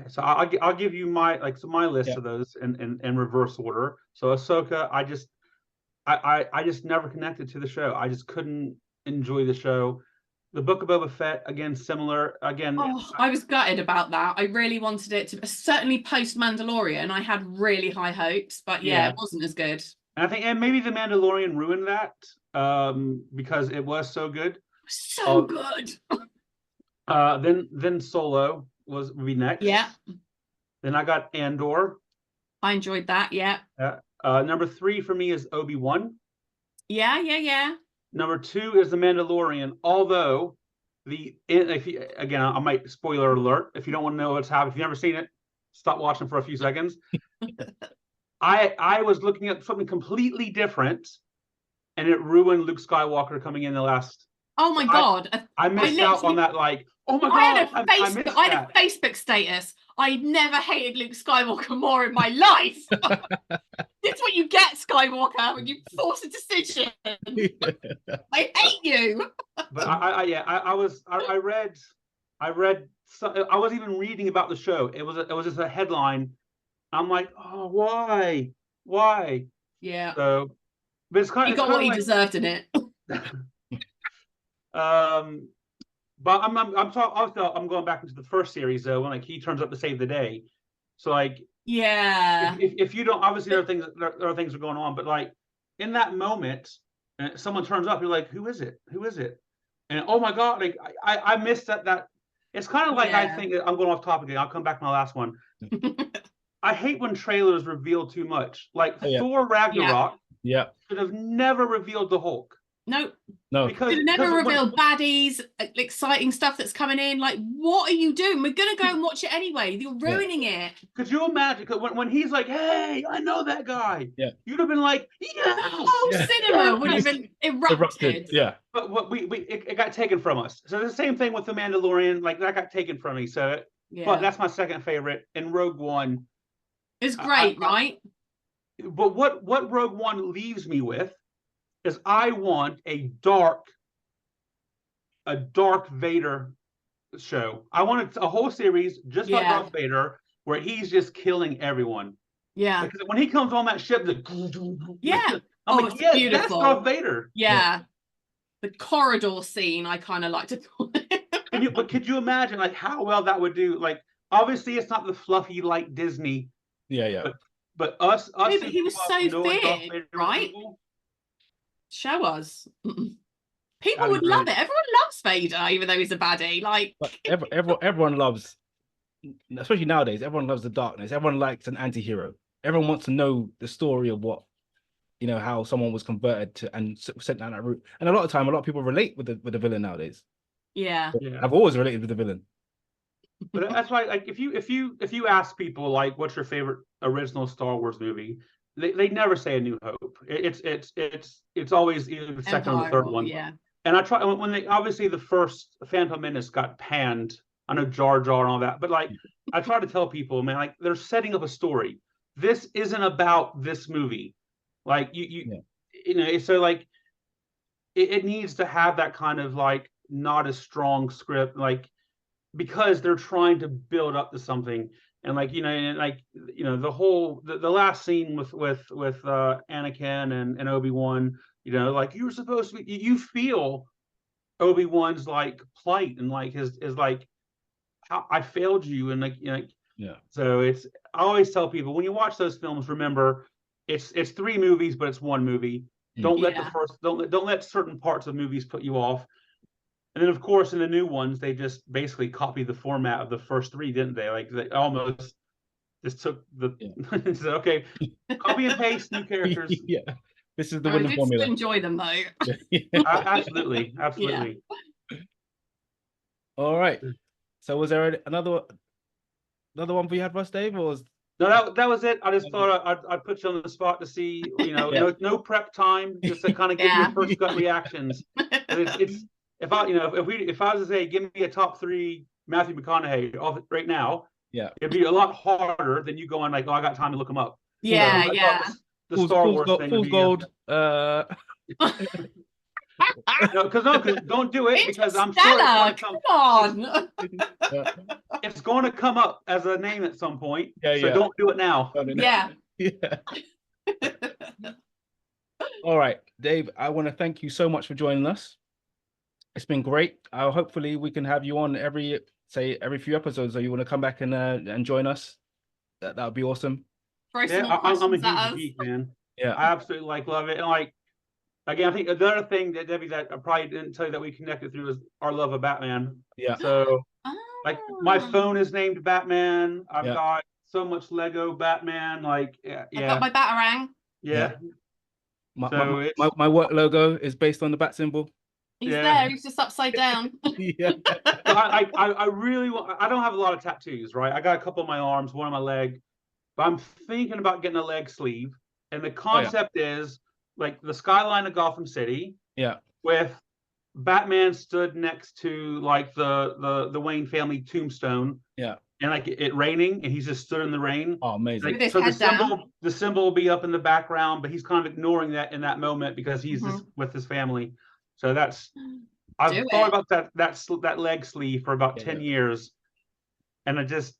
So I'll give you my list of those in reverse order. So Ahsoka, I just never connected to the show. I just couldn't enjoy the show. The Book of Boba Fett, again, similar. Again, I was gutted about that. I really wanted it to, certainly post Mandalorian, I had really high hopes, but it wasn't as good. And I think, and maybe the Mandalorian ruined that because it was so good. So good. Then Solo would be next. Yeah. Then I got Andor. I enjoyed that. Yeah. Number 3 for me is Obi-Wan. Yeah. Number 2 is The Mandalorian. Although I might spoiler alert. If you don't want to know what's happening, if you've never seen it, stop watching for a few seconds. I was looking at something completely different, and it ruined Luke Skywalker coming in the last. Oh my God! I missed out on that. Like, oh my God! I had a Facebook status. I never hated Luke Skywalker more in my life. That's what you get, Skywalker, when you force a decision. I hate you. But I was even reading about the show. It was just a headline. I'm like, oh, why? Yeah. So, but it's kind of, he got what he deserved in it. But I'm going back into the first series though, when he turns up to save the day. So if you don't, obviously there are things that are going on, but in that moment, someone turns up, you're like, who is it? And oh my God, I missed that. It's kind of I think I'm going off topic again. I'll come back to my last one. I hate when trailers reveal too much. Thor Ragnarok should have never revealed the Hulk. No, No. Because they never because reveal baddies, exciting stuff that's coming in. Like, what are you doing? We're gonna go and watch it anyway. You're ruining it. could you imagine? 'Cause when he's like, "Hey, I know that guy," Yeah. you'd have been like, The "Yes!" whole Yeah. cinema would have Yes. erupted. Yeah. But what it got taken from us. So the same thing with the Mandalorian, like that got taken from me. So, Yeah, but that's my second favorite. And Rogue One, it's great, right? but what Rogue One leaves me with is I want a dark Vader show. I want a whole series just about Yeah. Darth Vader, where he's just killing everyone. Yeah, Because when he comes on that ship, yeah. I'm Oh, like, it's yeah, beautiful. that's Darth Vader. Yeah. The corridor scene, I kind of like to call it. But could you imagine like how well that would do? Like, obviously, it's not the fluffy like Disney. Yeah. But us Yeah, but he was who so know what Darth feared, Vader was right? evil, Show us. People that'd would be love great. it. Everyone loves Vader, even though he's a baddie. Like, But everyone loves, especially nowadays, everyone loves the darkness. Everyone likes an anti-hero. Everyone wants to know the story of what, how someone was converted to and sent down that route. And a lot of people relate with the villain nowadays. yeah. Yeah. I've always related with the villain. But that's why, like, if you ask people like, what's your favorite original Star Wars movie, they never say A New Hope. It's always either the second or the Empire, third one. yeah. And I try when they obviously the first Phantom Menace got panned. I know Jar Jar and all that, but like I try to tell people, man, like they're setting up a story. This isn't about this movie. Like so like it needs to have that kind of like not as strong script, like because they're trying to build up to something. And like and like the whole the last scene with Anakin and Obi-Wan, like you were supposed to be, you feel Obi-Wan's like plight and like his like how I failed you, and like Yeah. so it's I always tell people when you watch those films, remember it's 3 movies, but it's 1 movie. Don't let the first don't let certain parts of movies put you off. And then, of course, in the new ones, they just basically copied the format of the first 3, didn't they? Like they almost just took the said, okay, copy and paste new characters. Yeah. This is the I winning did formula. enjoy them though. Absolutely. All right. So was there another one you had for us, Dave, or was... No, that was it. I just thought I'd put you on the spot to see, no prep time, just to kind of give your first gut reactions. It's if I was to say, give me a top 3 Matthew McConaughey right now, it'd be a lot harder than you going like, oh, I got time to look him up. Yeah, so yeah. The Star Wars Fool's thing. Gold. No, because don't do it, because I'm Stella, sure come on. it's going to come up as a name at some point. Yeah, Don't do it now. Yeah. All right, Dave, I want to thank you so much for joining us. It's been great. Hopefully we can have you on every few episodes, or you want to come back and join us. That would be awesome. I'm a huge geek, man. Yeah, I absolutely love it. And like, again, I think the other thing that Debbie, that I probably didn't tell you that we connected through, is our love of Batman. Yeah. So like my phone is named Batman. I've got so much Lego Batman. Like I got my Batarang. Yeah. My work logo is based on the bat symbol. He's there. He's just upside down. Yeah. I really want. I don't have a lot of tattoos, right? I got a couple on my arms, one on my leg, but I'm thinking about getting a leg sleeve. And the concept is like the skyline of Gotham City. Yeah. With Batman stood next to like the Wayne family tombstone. Yeah. And like it raining, and he's just stood in the rain. Oh, amazing! Like, so the symbol will be up in the background, but he's kind of ignoring that in that moment because he's just with his family. So I've thought about that leg sleeve for about 10 years, and there's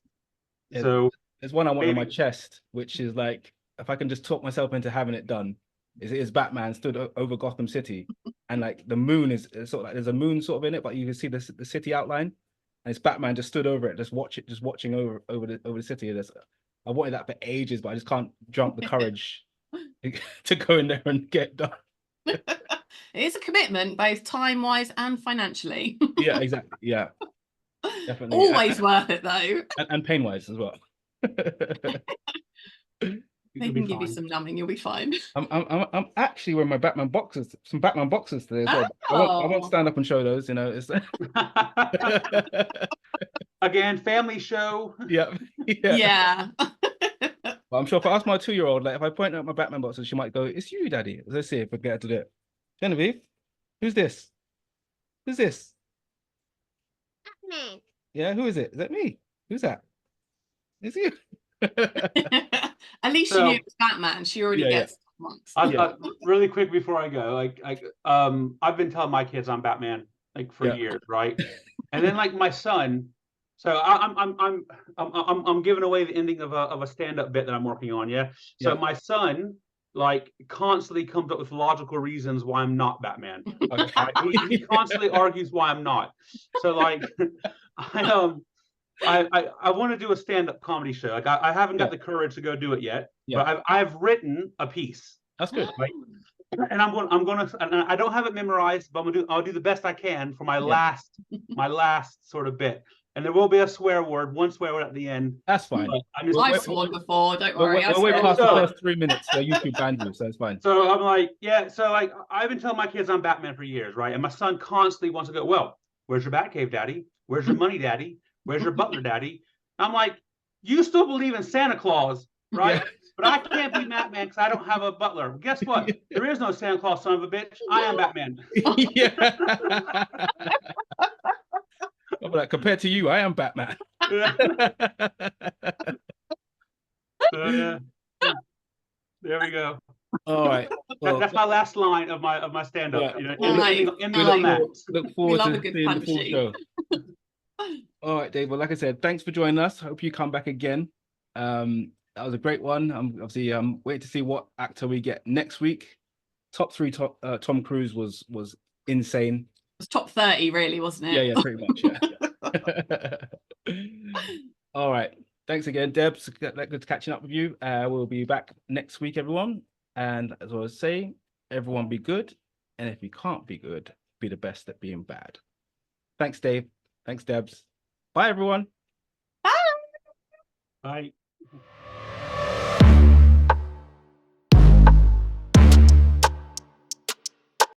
one I want on my chest, which is like, if I can just talk myself into having it done, is Batman stood over Gotham City, and like the moon is sort of like there's a moon sort of in it, but you can see the city outline. And it's Batman just stood over it, just watching over the city. I wanted that for ages, but I just can't jump the courage to go in there and get done. It is a commitment, both time-wise and financially. Yeah, exactly. Yeah, definitely. Always worth it though, and pain-wise as well. They you'll can be give you fine. some numbing. You'll be fine. I'm actually wearing my Batman boxers, some Batman boxers today as well. I won't Oh. stand up and show those, you know. It's Again, family show. yeah. Yeah. But I'm sure if I ask my 2-year-old, like if I point out my Batman boxers, she might go, "It's you, Daddy." Let's see if I get her to do it. Genevieve, who's this? Who's this? Batman. Yeah, who is it? Is that me? Who's that? It's you. At least she So- knew it was Batman. She already Yeah, yeah. gets once. Really quick before I go, I've been telling my kids I'm Batman like for Yeah. years, right? And then like my son, so I'm giving away the ending of a stand-up bit that I'm working on, yeah. So Yeah. my son like constantly comes up with logical reasons why I'm not Batman. Okay. He constantly argues why I'm not. So like I want to do a stand-up comedy show. Like I haven't got the courage to go do it yet, but I've written a piece. That's good. Right? And and I don't have it memorized, but I'll do the best I can for my last sort of bit. And there will be a swear word, one swear word at the end. That's fine. I've sworn before. Don't worry. We're way past the So- first 3 minutes. So YouTube banned you, so it's fine. So I'm like, yeah. So like, I've been telling my kids I'm Batman for years, right? And my son constantly wants to go, well, where's your Batcave, Daddy? Where's your money, Daddy? Where's your butler, Daddy? I'm like, you still believe in Santa Claus, right? Yeah. But I can't be Batman because I don't have a butler. Guess what? There is no Santa Claus, son of a bitch. I am Batman. Yeah. I'm like, compared to you, I am Batman. So, there we go. All right. Well, That's my last line of my stand-up. Yeah. You know, Nice. ending on that. look forward love to a good seeing the full punchy. show. All right, Dave. Well, like I said, thanks for joining us. Hope you come back again. That was a great one. I'm waiting to see what actor we get next week. Top 3, Tom Cruise was insane. It was top 30, really, wasn't it? Yeah, pretty much. Yeah. All right. Thanks again, Deb. It's good catching up with you. We'll be back next week, everyone. And as I was saying, everyone be good. And if you can't be good, be the best at being bad. Thanks, Dave. Thanks, Debs. Bye, everyone. Bye.